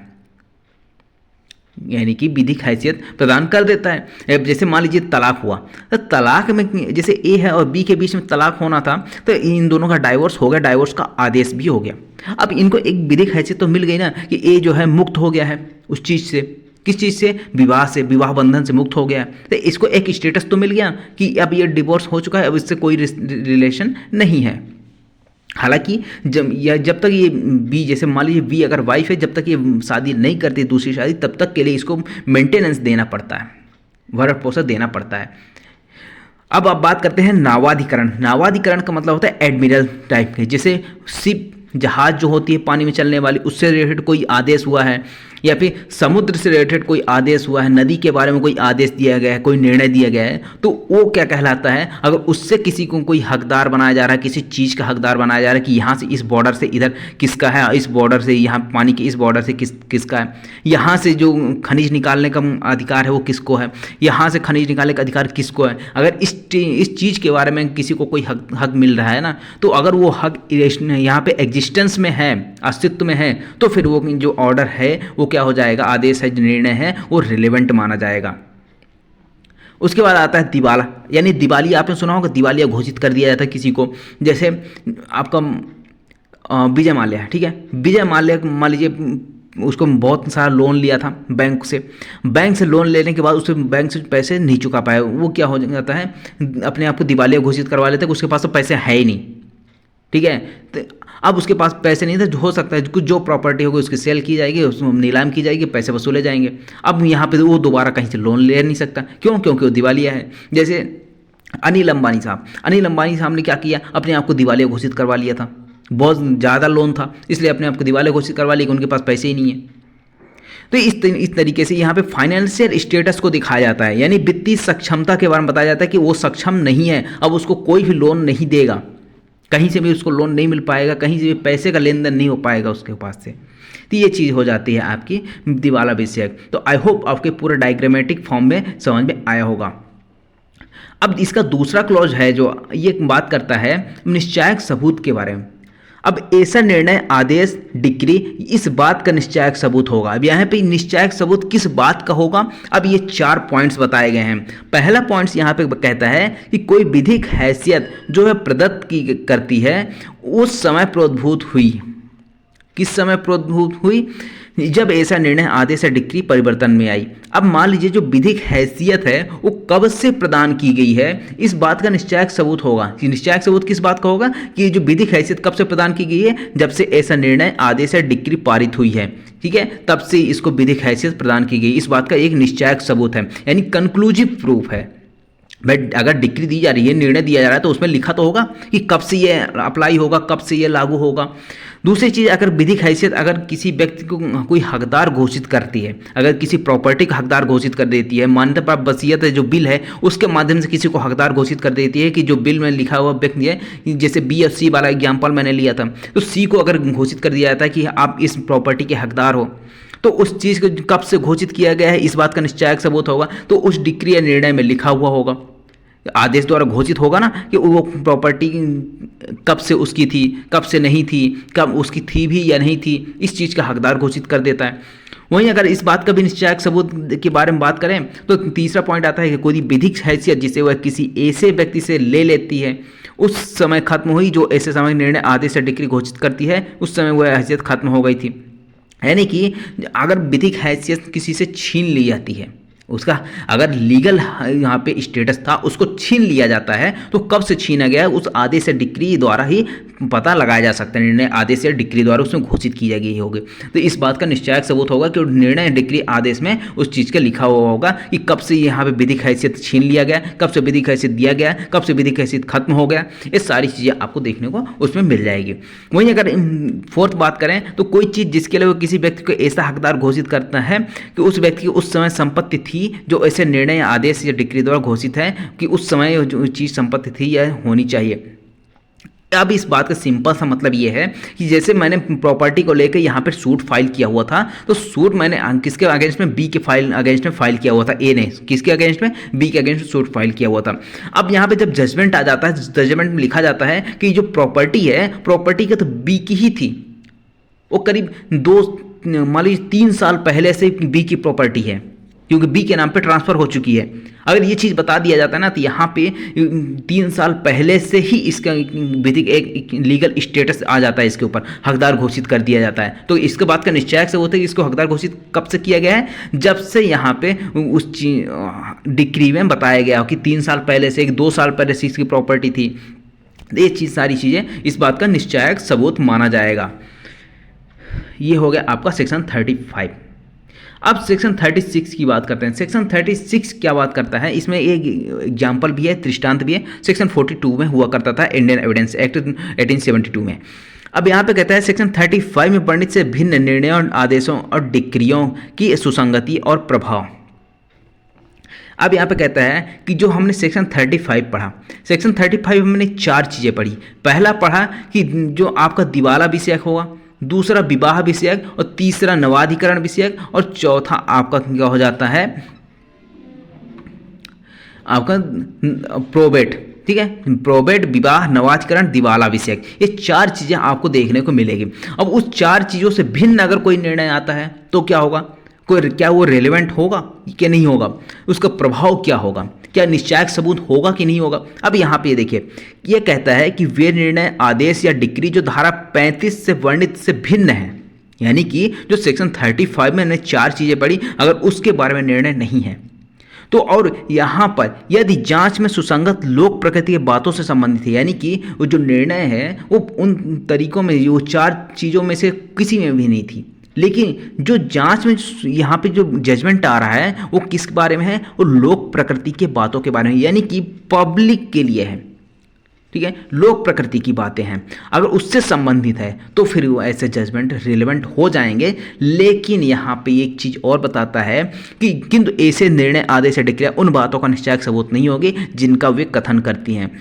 यानी कि विधिक हैसियत प्रदान कर देता है। अब जैसे मान लीजिए तलाक हुआ, तो तलाक में जैसे ए है और बी के बीच में तलाक होना था, तो इन दोनों का डाइवोर्स हो गया, डाइवोर्स का आदेश भी हो गया। अब इनको एक विधिक हैसियत तो मिल गई ना कि ए जो है मुक्त हो गया है उस चीज़ से, किस चीज़ से, विवाह से, विवाह बंधन से मुक्त हो गया। तो इसको एक स्टेटस तो मिल गया कि अब ये डिवोर्स हो चुका है, अब इससे कोई रिलेशन नहीं है। हालांकि जब तक ये बी, जैसे मान लीजिए बी अगर वाइफ है, जब तक ये शादी नहीं करती दूसरी शादी, तब तक के लिए इसको मेंटेनेंस देना पड़ता है, भरण पोषण देना पड़ता है। अब आप बात करते हैं नावाधिकरण। नावाधिकरण का मतलब होता है एडमिरल टाइप के, जैसे शिप, जहाज जो होती है पानी में चलने वाली, उससे रिलेटेड कोई आदेश हुआ है, या फिर समुद्र से रिलेटेड कोई आदेश हुआ है, नदी के बारे में कोई आदेश दिया गया है, कोई निर्णय दिया गया है, तो वो क्या कहलाता है, अगर उससे किसी को कोई हकदार बनाया जा रहा है, किसी चीज़ का हकदार बनाया जा रहा है कि यहाँ से इस बॉर्डर से इधर किसका है, इस बॉर्डर से यहाँ पानी के इस बॉर्डर से किसका है, यहाँ से जो खनिज निकालने का अधिकार है वो किसको है, यहाँ से खनिज निकालने का अधिकार किसको है। अगर इस चीज़ के बारे में किसी को कोई हक मिल रहा है ना, तो अगर वो हक यहाँ पे एग्जिस्टेंस में है, अस्तित्व में है, तो फिर वो जो ऑर्डर है वो क्या हो जाएगा, आदेश है, निर्णय है, वो रिलेवेंट माना जाएगा। उसके बाद आता है दिवाला, यानी दिवालिया, आपने सुना होगा दिवालिया घोषित कर दिया जाता है किसी को। जैसे आपका विजय माल्या है, ठीक है, विजय माल्या मान लीजिए उसको बहुत सारा लोन लिया था बैंक से लोन लेने के बाद उससे बैंक से पैसे नहीं चुका पाया, वो क्या हो जाता है, अपने आप को दिवालिया घोषित करवा लेते हैं, उसके पास तो पैसे है ही नहीं, ठीक है। तो अब उसके पास पैसे नहीं थे, हो सकता है कुछ जो प्रॉपर्टी होगी उसकी सेल की जाएगी, उसमें नीलाम की जाएगी, पैसे वसूले जाएंगे। अब यहाँ पे वो दोबारा कहीं से लोन ले नहीं सकता, क्यों, क्योंकि वो दिवालिया है। जैसे अनिल अंबानी साहब ने क्या किया, अपने आप को दिवालिया घोषित करवा लिया था, बहुत ज़्यादा लोन था, इसलिए अपने आप को दिवालिया घोषित करवा लिया कि उनके पास पैसे ही नहीं है। तो इस तरीके से यहाँ पे फाइनेंशियल स्टेटस को दिखाया जाता है, यानी वित्तीय सक्षमता के बारे में बताया जाता है कि वो सक्षम नहीं है, अब उसको कोई भी लोन नहीं देगा, कहीं से भी उसको लोन नहीं मिल पाएगा, कहीं से भी पैसे का लेन देन नहीं हो पाएगा उसके पास से। तो ये चीज़ हो जाती है आपकी दिवाला विषयक। तो आई होप आपके पूरे डायग्रामेटिक फॉर्म में समझ में आया होगा। अब इसका दूसरा क्लॉज है जो ये बात करता है निश्चायक सबूत के बारे में। अब ऐसा निर्णय, आदेश, डिक्री, इस बात का निश्चायक सबूत होगा। अब यहाँ पे निश्चायक सबूत किस बात का होगा, अब ये 4 पॉइंट्स बताए गए हैं। पहला पॉइंट्स यहाँ पे कहता है कि कोई विधिक हैसियत जो है प्रदत्त की करती है उस समय प्रोद्भूत हुई। किस समय प्रोद्भूत हुई, जब ऐसा निर्णय, आदेश या डिक्री परिवर्तन में आई। अब मान लीजिए जो विधिक हैसियत है वो कब से प्रदान की गई है, इस बात का निश्चायक सबूत होगा। कि निश्चायक सबूत किस बात का होगा कि जो विधिक हैसियत कब से प्रदान की गई है, जब से ऐसा निर्णय, आदेश या डिक्री पारित हुई है, ठीक है, तब से इसको विधिक हैसियत प्रदान की गई। इस बात का एक निश्चायक सबूत है, यानी कंक्लूसिव प्रूफ है। भाई अगर डिक्री दी जा रही है, निर्णय दिया जा रहा है, तो उसमें लिखा तो होगा कि कब से ये अप्लाई होगा, कब से ये लागू होगा। दूसरी चीज़, अगर विधिक हैसियत अगर किसी व्यक्ति को कोई हकदार घोषित करती है, अगर किसी प्रॉपर्टी का हकदार घोषित कर देती है, मान्यता प्राप्त वसीयत है जो बिल है उसके माध्यम से किसी को हकदार घोषित कर देती है कि जो बिल में लिखा हुआ व्यक्ति है, जैसे बी और सी वाला एग्जाम्पल मैंने लिया था, तो सी को अगर घोषित कर दिया जाता है कि आप इस प्रॉपर्टी के हकदार हो, तो उस चीज़ को कब से घोषित किया गया है, इस बात का निश्चायक सबूत होगा। तो उस डिक्री या निर्णय में लिखा हुआ होगा, आदेश द्वारा घोषित होगा ना कि वो प्रॉपर्टी कब से उसकी थी, कब से नहीं थी, कब उसकी थी भी या नहीं थी, इस चीज़ का हकदार घोषित कर देता है। वहीं अगर इस बात का भी निश्चायक सबूत के बारे में बात करें तो तीसरा पॉइंट आता है कि कोई विधिक हैसियत जिसे वह किसी ऐसे व्यक्ति से ले लेती है उस समय खत्म हुई जो ऐसे समय निर्णय, आदेश या डिक्री घोषित करती है, उस समय वह हैसियत खत्म हो गई थी। यानी कि अगर विधिक हैसियत किसी से छीन ली जाती है, उसका अगर लीगल यहाँ पे स्टेटस था उसको छीन लिया जाता है तो कब से छीना गया उस आदेश या डिक्री द्वारा ही पता लगाया जा सकता है। निर्णय आदेश या डिक्री द्वारा उसमें घोषित की गई होगी। तो इस बात का निश्चायक सबूत होगा कि निर्णय डिक्री आदेश में उस चीज़ का लिखा हुआ होगा कि कब से यहाँ पे विधिक हैसियत छीन लिया गया, कब से विधिक हैसियत दिया गया, कब से विधिक हैसियत खत्म हो गया। ये सारी चीज़ें आपको देखने को उसमें मिल जाएगी। वहीं अगर फोर्थ बात करें तो कोई चीज़ जिसके लिए वो किसी व्यक्ति को ऐसा हकदार घोषित करता है कि उस व्यक्ति की उस समय संपत्ति थी जो ऐसे निर्णय या आदेश या डिक्री द्वारा घोषित है कि उस समय जो चीज़ संपत्ति थी या होनी चाहिए। अब इस बात का सिंपल सा मतलब ये है कि जैसे मैंने प्रॉपर्टी को लेकर यहाँ पर सूट फाइल किया हुआ था तो सूट मैंने किसके अगेंस्ट में, बी के अगेंस्ट में फाइल किया हुआ था, ए ने किसके अगेंस्ट में, बी के अगेंस्ट में सूट फाइल किया हुआ था। अब यहाँ पे जब जजमेंट आ जाता है, जजमेंट में लिखा जाता है कि जो प्रॉपर्टी है, प्रॉपर्टी का तो बी की ही थी, वो करीब मान लीजिए 3 साल पहले से बी की प्रॉपर्टी है क्योंकि बी के नाम पे ट्रांसफ़र हो चुकी है। अगर ये चीज़ बता दिया जाता है ना तो यहाँ पे 3 साल पहले से ही इसका विधिक एक लीगल स्टेटस आ जाता है, इसके ऊपर हकदार घोषित कर दिया जाता है। तो इसके बाद का निश्चय से होता है कि इसको हकदार घोषित कब से किया गया है, जब से यहाँ पे उस डिक्री में बताया गया हो कि 3 साल पहले से, 2 साल पहले से इसकी प्रॉपर्टी थी। ये चीज़ सारी चीज़ें इस बात का निश्चायक सबूत माना जाएगा। ये हो गया आपका सेक्शन 35। अब सेक्शन 36 की बात करते हैं। सेक्शन 36 क्या बात करता है, इसमें एक एग्जाम्पल भी है, दृष्टांत भी है। सेक्शन 42 में हुआ करता था, इंडियन एविडेंस एक्ट 1872 में। अब यहाँ पे कहता है सेक्शन 35 में वर्णित से भिन्न निर्णयों, आदेशों और डिक्रियों की सुसंगति और प्रभाव। अब यहाँ पे कहता है कि जो हमने सेक्शन 35 पढ़ा, सेक्शन 35 में हमने 4 चीज़ें पढ़ी। पहला पढ़ा कि जो आपका दिवाला विषयक होगा, दूसरा विवाह विषयक, और तीसरा नवाधिकरण विषयक, और चौथा आपका क्या हो जाता है, आपका प्रोबेट। ठीक है, प्रोबेट, विवाह, नवाधिकरण, दिवाला विषयक, ये 4 चीज़ें आपको देखने को मिलेगी। अब उस 4 चीज़ों से भिन्न अगर कोई निर्णय आता है तो क्या होगा, क्या वो रेलेवेंट होगा कि नहीं होगा, उसका प्रभाव क्या होगा, क्या निश्चायक सबूत होगा कि नहीं होगा। अब यहाँ पे देखिए, ये कहता है कि वे निर्णय, आदेश या डिक्री जो धारा 35 से वर्णित से भिन्न है, यानी कि जो सेक्शन 35 में हमने 4 चीज़ें पढ़ी, अगर उसके बारे में निर्णय नहीं है तो, और यहाँ पर यदि जांच में सुसंगत लोक प्रकृति की बातों से संबंधित है, यानी कि वो जो निर्णय है वो उन तरीकों में, वो 4 चीज़ों में से किसी में भी नहीं थी, लेकिन जो जांच में यहाँ पे जो जजमेंट आ रहा है वो किस बारे में है, वो लोक प्रकृति के बातों के बारे में, यानी कि पब्लिक के लिए है। ठीक है, लोक प्रकृति की बातें हैं, अगर उससे संबंधित है तो फिर वो ऐसे जजमेंट रिलेवेंट हो जाएंगे। लेकिन यहाँ पे एक चीज़ और बताता है कि किंतु ऐसे निर्णय, आदेश या डिक्रिया उन बातों का निश्चायक सबूत नहीं होगी जिनका वे कथन करती हैं।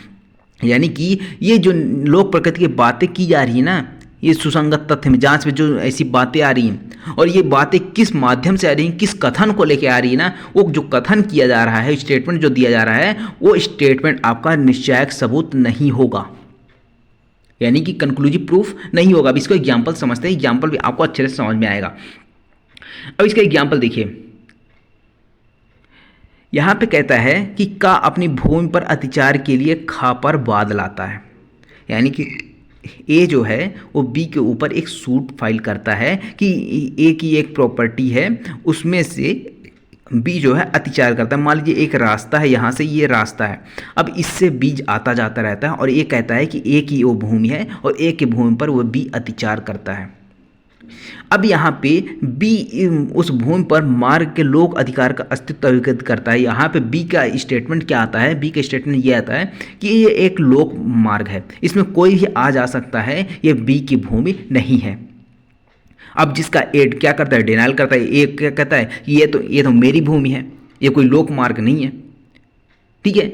यानी कि ये जो लोक प्रकृति की बातें की जा रही है ना, ये सुसंगत तथ्य में जांच में जो ऐसी बातें आ रही हैं, और ये बातें किस माध्यम से आ रही हैं, किस कथन को लेके आ रही है ना, वो जो कथन किया जा रहा है, स्टेटमेंट जो दिया जा रहा है, वो स्टेटमेंट आपका निश्चायक सबूत नहीं होगा, यानी कि कंक्लूसिव प्रूफ नहीं होगा। अब इसको एग्जाम्पल समझते हैं, एग्जाम्पल भी आपको अच्छे से समझ में आएगा। अब इसका एग्जाम्पल देखिए, यहाँ पे कहता है कि का अपनी भूमि पर अतिचार के लिए खा पर वाद लाता है, यानी कि ए जो है वो बी के ऊपर एक सूट फाइल करता है कि ए की एक प्रॉपर्टी है, उसमें से बी जो है अतिचार करता है। मान लीजिए एक रास्ता है, यहाँ से ये रास्ता है, अब इससे बीज आता जाता रहता है, और ये कहता है कि ए की वो भूमि है और ए की भूमि पर वो बी अतिचार करता है। अब यहाँ पे बी उस भूमि पर मार्ग के लोक अधिकार का अस्तित्व अभिगत करता है। यहाँ पे बी का स्टेटमेंट क्या आता है, बी का स्टेटमेंट ये आता है कि ये एक लोक मार्ग है, इसमें कोई भी आ जा सकता है, ये बी की भूमि नहीं है। अब जिसका एड क्या करता है, डिनाइल करता है, ए क्या कहता है कि ये तो मेरी भूमि है, ये कोई लोक मार्ग नहीं है। ठीक है,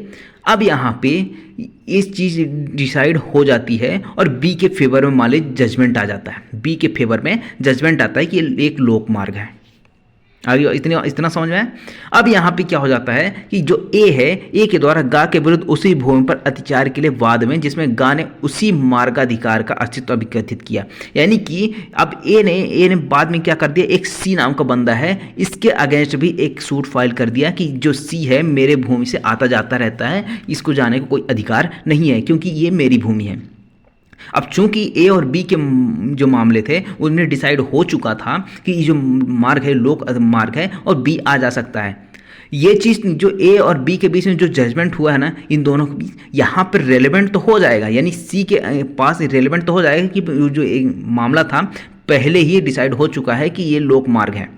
अब यहाँ पे इस चीज़ डिसाइड हो जाती है और बी के फेवर में मान लीजिए जजमेंट आ जाता है, बी के फेवर में जजमेंट आता है कि ये एक लोक मार्ग है। आगे इतना समझ में आया। अब यहाँ पे क्या हो जाता है कि जो ए है, ए के द्वारा गा के विरुद्ध उसी भूमि पर अतिचार के लिए वाद में, जिसमें गा ने उसी मार्गाधिकार का अस्तित्व विकथित किया, यानी कि अब ए ने बाद में क्या कर दिया, एक सी नाम का बंदा है, इसके अगेंस्ट भी एक सूट फाइल कर दिया कि जो सी है मेरे भूमि से आता जाता रहता है, इसको जाने को कोई अधिकार नहीं है क्योंकि ये मेरी भूमि है। अब चूंकि ए और बी के जो मामले थे उनमें डिसाइड हो चुका था कि ये जो मार्ग है लोक मार्ग है और बी आ जा सकता है, ये चीज़ जो ए और बी के बीच में जो जजमेंट हुआ है ना, इन दोनों के बीच, यहाँ पर रेलेवेंट तो हो जाएगा, यानी सी के पास रेलेवेंट तो हो जाएगा कि जो एक मामला था पहले ही डिसाइड हो चुका है कि ये लोक मार्ग है,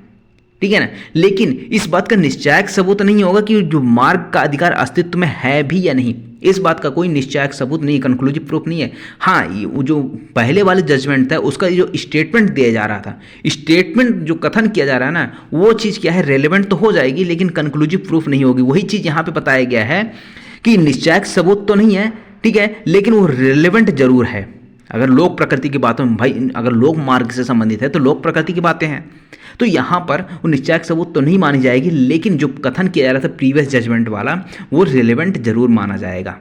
ठीक है ना। लेकिन इस बात का निश्चायक सबूत नहीं होगा कि जो मार्ग का अधिकार अस्तित्व में है भी या नहीं, इस बात का कोई निश्चायक सबूत नहीं, कंक्लूसिव प्रूफ नहीं है। हाँ, वो जो पहले वाले जजमेंट था उसका जो स्टेटमेंट दिया जा रहा था, स्टेटमेंट जो कथन किया जा रहा है ना, वो चीज़ क्या है, रेलेवेंट तो हो जाएगी लेकिन कंक्लूसिव प्रूफ नहीं होगी। वही चीज़ यहाँ पे बताया गया है कि निश्चायक सबूत तो नहीं है, ठीक है, लेकिन वो रेलेवेंट जरूर है। अगर लोक प्रकृति की बातों में, भाई अगर लोक मार्ग से संबंधित है तो लोक प्रकृति की बातें हैं, तो यहाँ पर वो निश्चायक सबूत तो नहीं मानी जाएगी, लेकिन जो कथन किया जा रहा था प्रीवियस जजमेंट वाला, वो रिलेवेंट जरूर माना जाएगा।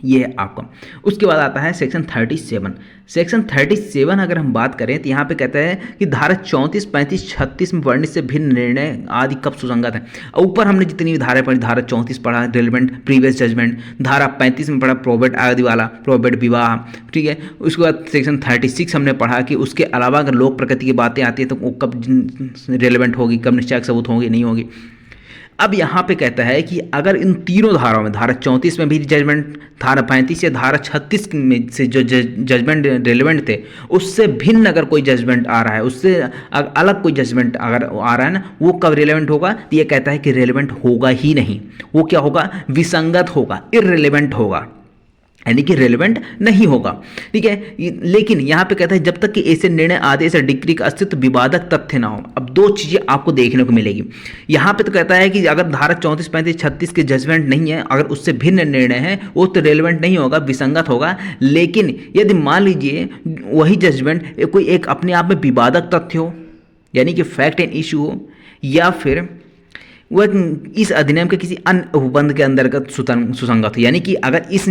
ये है आपका। उसके बाद आता है सेक्शन 37। सेक्शन 37 अगर हम बात करें तो यहाँ पे कहता है कि धारा 34, 35, 36 में वर्णित से भिन्न निर्णय आदि कब सुसंगत है। ऊपर हमने जितनी भी धाराएं पढ़ी, धारा 34 पढ़ा रिलेवेंट प्रीवियस जजमेंट, धारा 35 में पढ़ा प्रोबेट आदि वाला, प्रोबेट विवाह, ठीक है। उसके बाद सेक्शन 36 हमने पढ़ा कि उसके अलावा अगर लोक प्रकृति की बातें आती है तो वो कब रिलेवेंट होगी, कब निश्चायक सबूत होगी, नहीं होगी। अब यहाँ पे कहता है कि अगर इन तीनों धाराओं में, धारा 34 में भी जजमेंट, धारा 35 या धारा 36 में से जो जजमेंट रेलेवेंट थे, उससे भिन्न अगर कोई जजमेंट आ रहा है, उससे अलग कोई जजमेंट अगर आ रहा है ना, वो कब रेलेवेंट होगा, तो ये कहता है कि रेलेवेंट होगा ही नहीं। वो क्या होगा, विसंगत होगा, इररिलेवेंट होगा, यानी कि रेलेवेंट नहीं होगा, ठीक है। लेकिन यहाँ पे कहता है जब तक कि ऐसे निर्णय आदेश या डिक्री का अस्तित्व विवादक तथ्य ना हो। अब दो चीज़ें आपको देखने को मिलेगी यहाँ पे। तो कहता है कि अगर धारा 34, 35, 36 के जजमेंट नहीं है, अगर उससे भिन्न निर्णय है, वो तो रेलेवेंट नहीं होगा, विसंगत होगा। लेकिन यदि मान लीजिए वही जजमेंट कोई एक अपने आप में विवादक तथ्य हो, यानी कि फैक्ट एंड इशू हो, या फिर वह इस अधिनियम के किसी अन्य उपबंध के अंतर्गत सुसंगत हो, यानी कि अगर इस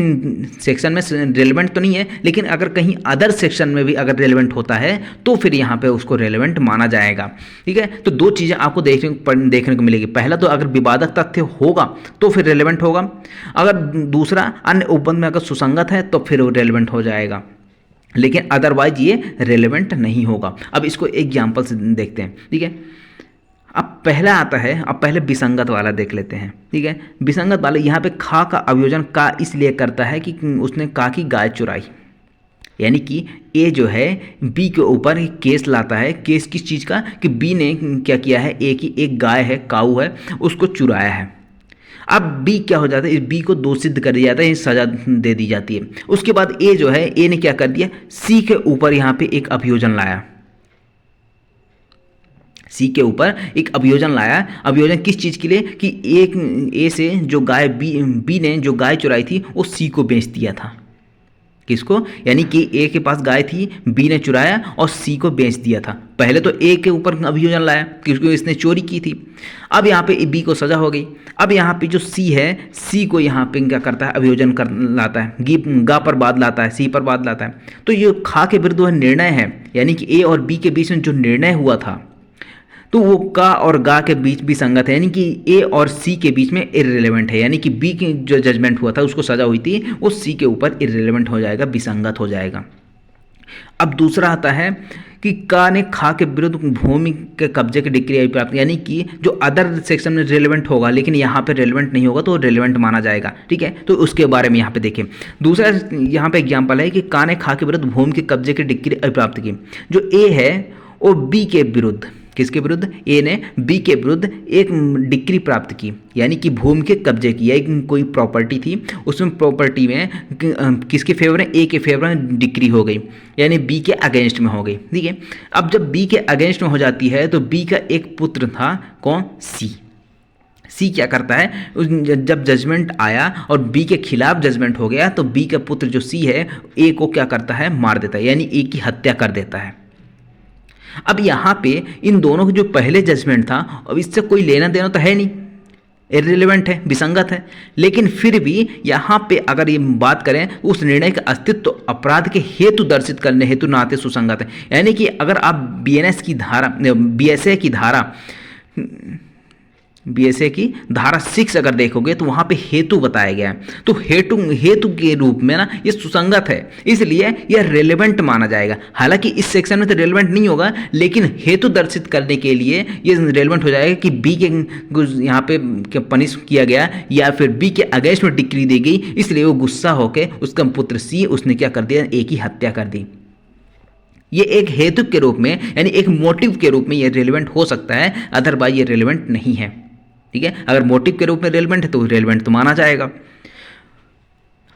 सेक्शन में रेलेवेंट तो नहीं है, लेकिन अगर कहीं अदर सेक्शन में भी अगर रेलेवेंट होता है तो फिर यहाँ पे उसको रेलेवेंट माना जाएगा, ठीक है। तो दो चीज़ें आपको देखने को मिलेगी। पहला तो अगर विवादक तथ्य होगा तो फिर रेलेवेंट होगा, अगर दूसरा अन्य उपबंध में अगर सुसंगत है तो फिर वो रेलेवेंट हो जाएगा, लेकिन अदरवाइज ये रेलेवेंट नहीं होगा। अब इसको एग्जाम्पल से देखते हैं, ठीक है। अब पहला आता है, अब पहले विसंगत वाला देख लेते हैं, ठीक है। विसंगत वाले यहाँ पे खा का अभियोजन का इसलिए करता है कि उसने का की गाय चुराई, यानी कि ए जो है बी के ऊपर एक केस लाता है। केस किस चीज़ का, कि बी ने क्या किया है, ए की एक गाय है, काऊ है, उसको चुराया है। अब बी क्या हो जाता है, इस बी को दोषित कर दिया जाता है, सजा दे दी जाती है। उसके बाद ए जो है, ए ने क्या कर दिया, सी के ऊपर यहाँ पे एक अभियोजन लाया, सी के ऊपर एक अभियोजन लाया। अभियोजन किस चीज़ के लिए, कि एक ए से जो गाय बी ने जो गाय चुराई थी वो सी को बेच दिया था। किसको, यानी कि ए के पास गाय थी, बी ने चुराया और सी को बेच दिया था। पहले तो ए के ऊपर अभियोजन लाया क्योंकि इसने चोरी की थी। अब यहाँ पे बी को सजा हो गई। अब यहाँ पे जो सी है, सी को यहाँ पे क्या करता है, अभियोजन कर लाता है, गा पर बाद लाता है, सी पर बाद लाता है। तो ये खा के विरुद्ध वह निर्णय है, यानी कि ए और बी के बीच में जो निर्णय हुआ था तो वो का और गा के बीच भी संगत है, यानी कि ए और सी के बीच में इररिलेवेंट है, यानी कि बी की जो जजमेंट हुआ था उसको सजा हुई थी वो सी के ऊपर इररिलेवेंट हो जाएगा, विसंगत हो जाएगा। अब दूसरा आता है कि का ने खा के विरुद्ध भूमि के कब्जे की डिक्री प्राप्त, यानी कि जो अदर सेक्शन में रेलेवेंट होगा लेकिन यहाँ पे रेलेवेंट नहीं होगा तो रेलेवेंट माना जाएगा, ठीक है। तो उसके बारे में यहाँ पे देखें। दूसरा यहाँ पे एग्जाम्पल है कि का ने खा के विरुद्ध भूमि के कब्जे की डिक्री प्राप्त की। जो ए है वो बी के विरुद्ध, किसके विरुद्ध, ए ने बी के विरुद्ध एक डिक्री प्राप्त की, यानी कि भूमि के कब्जे की, एक कोई प्रॉपर्टी थी, उसमें प्रॉपर्टी में किसके फेवर में, ए के फेवर में डिक्री हो गई, यानी बी के अगेंस्ट में हो गई, ठीक है। अब जब बी के अगेंस्ट में हो जाती है तो बी का एक पुत्र था, कौन, सी। सी क्या करता है, जब जजमेंट आया और बी के खिलाफ जजमेंट हो गया तो बी का पुत्र जो सी है ए को क्या करता है, मार देता है, यानी ए की हत्या कर देता है। अब यहाँ पे इन दोनों का जो पहले जजमेंट था, अब इससे कोई लेना देना तो है नहीं, इररिलेवेंट है, विसंगत है। लेकिन फिर भी यहाँ पे अगर ये बात करें उस निर्णय का अस्तित्व तो अपराध के हेतु दर्शित करने हेतु नाते सुसंगत है, यानी कि अगर आप बीएनएस की धारा, बीएसए की धारा बीएसए की धारा 6 अगर देखोगे तो वहां पे हेतु बताया गया है। तो हेतु के रूप में ना ये सुसंगत है, इसलिए यह रेलेवेंट माना जाएगा। हालांकि इस सेक्शन में तो रेलेवेंट नहीं होगा, लेकिन हेतु दर्शित करने के लिए ये रेलेवेंट हो जाएगा कि बी के यहाँ पे पनिश किया गया या फिर बी के अगेंस्ट में डिक्री दी गई, इसलिए वो गुस्सा होकर उसका पुत्र सी उसने क्या कर दिया, ए की हत्या कर दी। ये एक हेतु के रूप में यानी एक मोटिव के रूप में ये रेलेवेंट हो सकता है, अदरवाइज ये रेलेवेंट नहीं है। ठीक है, अगर मोटिव के रूप में रेलेवेंट है तो रेलेवेंट तो माना जाएगा।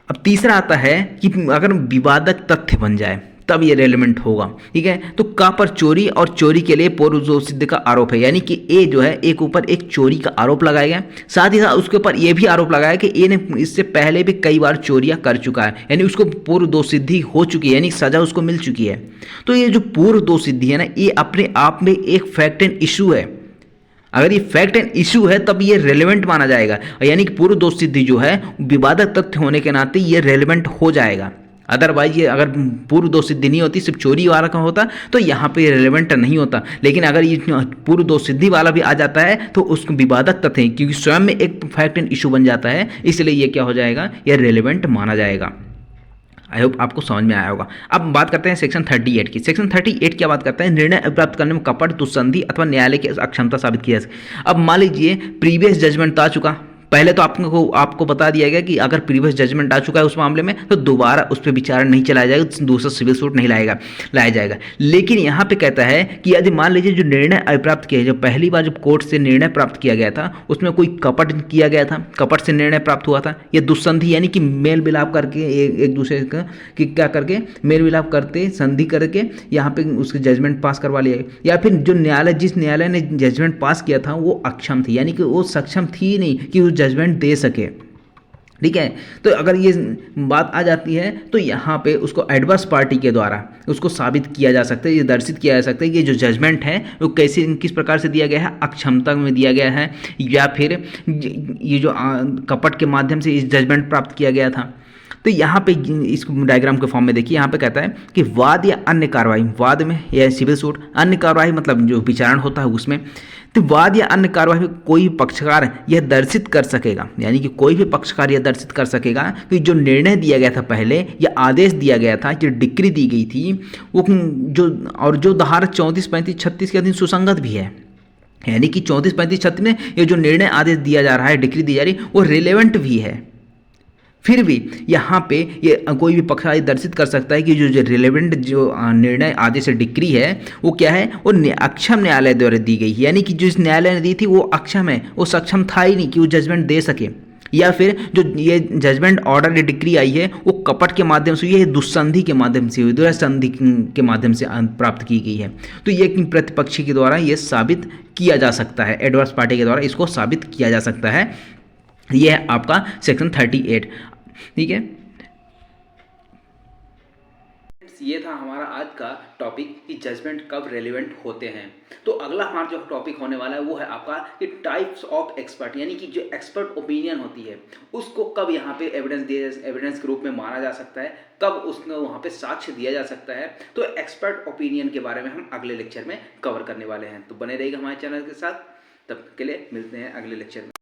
अब तीसरा आता है कि अगर विवादक तथ्य बन जाए तब ये रेलेवेंट होगा। ठीक है, तो का पर चोरी और चोरी के लिए पूर्व सिद्ध का आरोप है, यानी कि ए जो है ए के ऊपर एक चोरी का आरोप लगाया गया, साथ ही साथ उसके ऊपर ये भी आरोप लगाया कि ए ने इससे पहले भी कई बार चोरियां कर चुका है, यानी उसको पूर्व दो सिद्धि हो चुकी है, यानी सजा उसको मिल चुकी है। तो ये जो पूर्व दो सिद्धि है ना, ये अपने आप में एक फैक्ट एंड इशू है। अगर ये फैक्ट एंड इशू है तब ये रेलेवेंट माना जाएगा, यानी कि पूर्व दोष सिद्धि जो है विवादक तथ्य होने के नाते ये रेलेवेंट हो जाएगा। अदरवाइज ये अगर पूर्व दोष सिद्धि नहीं होती, सिर्फ चोरी वाला का होता तो यहाँ पे रेलेवेंट नहीं होता। लेकिन अगर ये पूर्व दोष सिद्धि वाला भी आ जाता है तो उसको विवादक तथ्य है, क्योंकि स्वयं में एक फैक्ट एंड इशू बन जाता है, इसलिए ये क्या हो जाएगा, ये रेलेवेंट माना जाएगा। आई होप आपको समझ में आया होगा। अब बात करते हैं सेक्शन 38 की। सेक्शन 38 क्या बात करता है, निर्णय प्राप्त करने में कपट, दुस्संधि अथवा न्यायालय की अक्षमता साबित किया। अब मान लीजिए प्रीवियस जजमेंट आ चुका, पहले तो आपको बता दिया गया कि अगर प्रीवियस जजमेंट आ चुका है उस मामले में तो दोबारा उस पर विचार नहीं चलाया जाएगा, दूसरा सिविल सूट नहीं लाया जाएगा। लेकिन यहाँ पे कहता है कि यदि मान लीजिए जो निर्णय प्राप्त किया, जो पहली बार जब कोर्ट से निर्णय प्राप्त किया गया था उसमें कोई कपट किया गया था, कपट से निर्णय प्राप्त हुआ था, या दुस्संधि यानी कि मेल मिलाप करके एक दूसरे का कि क्या करके मेल मिलाप करते संधि करके यहाँ पे उसके जजमेंट पास करवा लिया, या फिर जो न्यायालय जिस न्यायालय ने जजमेंट पास किया था वो अक्षम थी, यानी कि वो सक्षम थी नहीं कि वो जजमेंट दे सके। ठीक है, तो अगर ये बात आ जाती है तो यहाँ पे उसको एडवर्स पार्टी के द्वारा उसको साबित किया जा सकता है, ये दर्शित किया जा सकता है कि ये जो जजमेंट है वो कैसे किस प्रकार से दिया गया है, अक्षमता में दिया गया है, या फिर ये जो कपट के माध्यम से इस जजमेंट प्राप्त किया गया था। तो यहाँ पे इस डायग्राम के फॉर्म में देखिए, यहाँ पे कहता है कि वाद या अन्य कार्रवाई, वाद में या सिविल सूट, अन्य कार्रवाई मतलब जो विचारण होता है उसमें, तो वाद या अन्य कार्रवाई में कोई पक्षकार यह दर्शित कर सकेगा, यानी कि कोई भी पक्षकार यह दर्शित कर सकेगा कि जो निर्णय दिया गया था पहले या आदेश दिया गया था, जो डिक्री दी गई थी वो जो धारा 34, 35, 36 के अधीन सुसंगत भी है, यानी कि 34, 35, 36 में ये जो निर्णय आदेश दिया जा रहा है, डिक्री दी जा रही है, वो रिलेवेंट भी है। फिर भी यहाँ पे ये कोई भी पक्षकार दर्शित कर सकता है कि जो रिलेवेंट जो निर्णय आदेश डिक्री है वो क्या है, वो अक्षम न्यायालय द्वारा दी गई है, यानी कि जो इस न्यायालय ने दी थी वो अक्षम है, वो सक्षम था ही नहीं कि वो जजमेंट दे सके। या फिर जो ये जजमेंट ऑर्डर या डिक्री आई है वो कपट के माध्यम से हुई है, दुस्संधि के माध्यम से हुई, दुस्संधि के माध्यम से प्राप्त की गई है। तो ये प्रतिपक्षी के द्वारा ये साबित किया जा सकता है, एडवर्स पार्टी के द्वारा इसको साबित किया जा सकता है। यह है आपका सेक्शन 38। ठीक है, ये था हमारा आज का टॉपिक कि जजमेंट कब रेलेवेंट होते हैं। तो अगला हमारा जो टॉपिक होने वाला है वो है आपका कि टाइप्स ऑफ एक्सपर्ट, यानी कि जो एक्सपर्ट ओपिनियन होती है उसको कब यहाँ पे एविडेंस के रूप में माना जा सकता है, कब उसको वहाँ पे साक्ष्य दिया जा सकता है। तो एक्सपर्ट ओपिनियन के बारे में हम अगले लेक्चर में कवर करने वाले हैं, तो बने रहिएगा हमारे चैनल के साथ। तब के लिए मिलते हैं अगले लेक्चर में।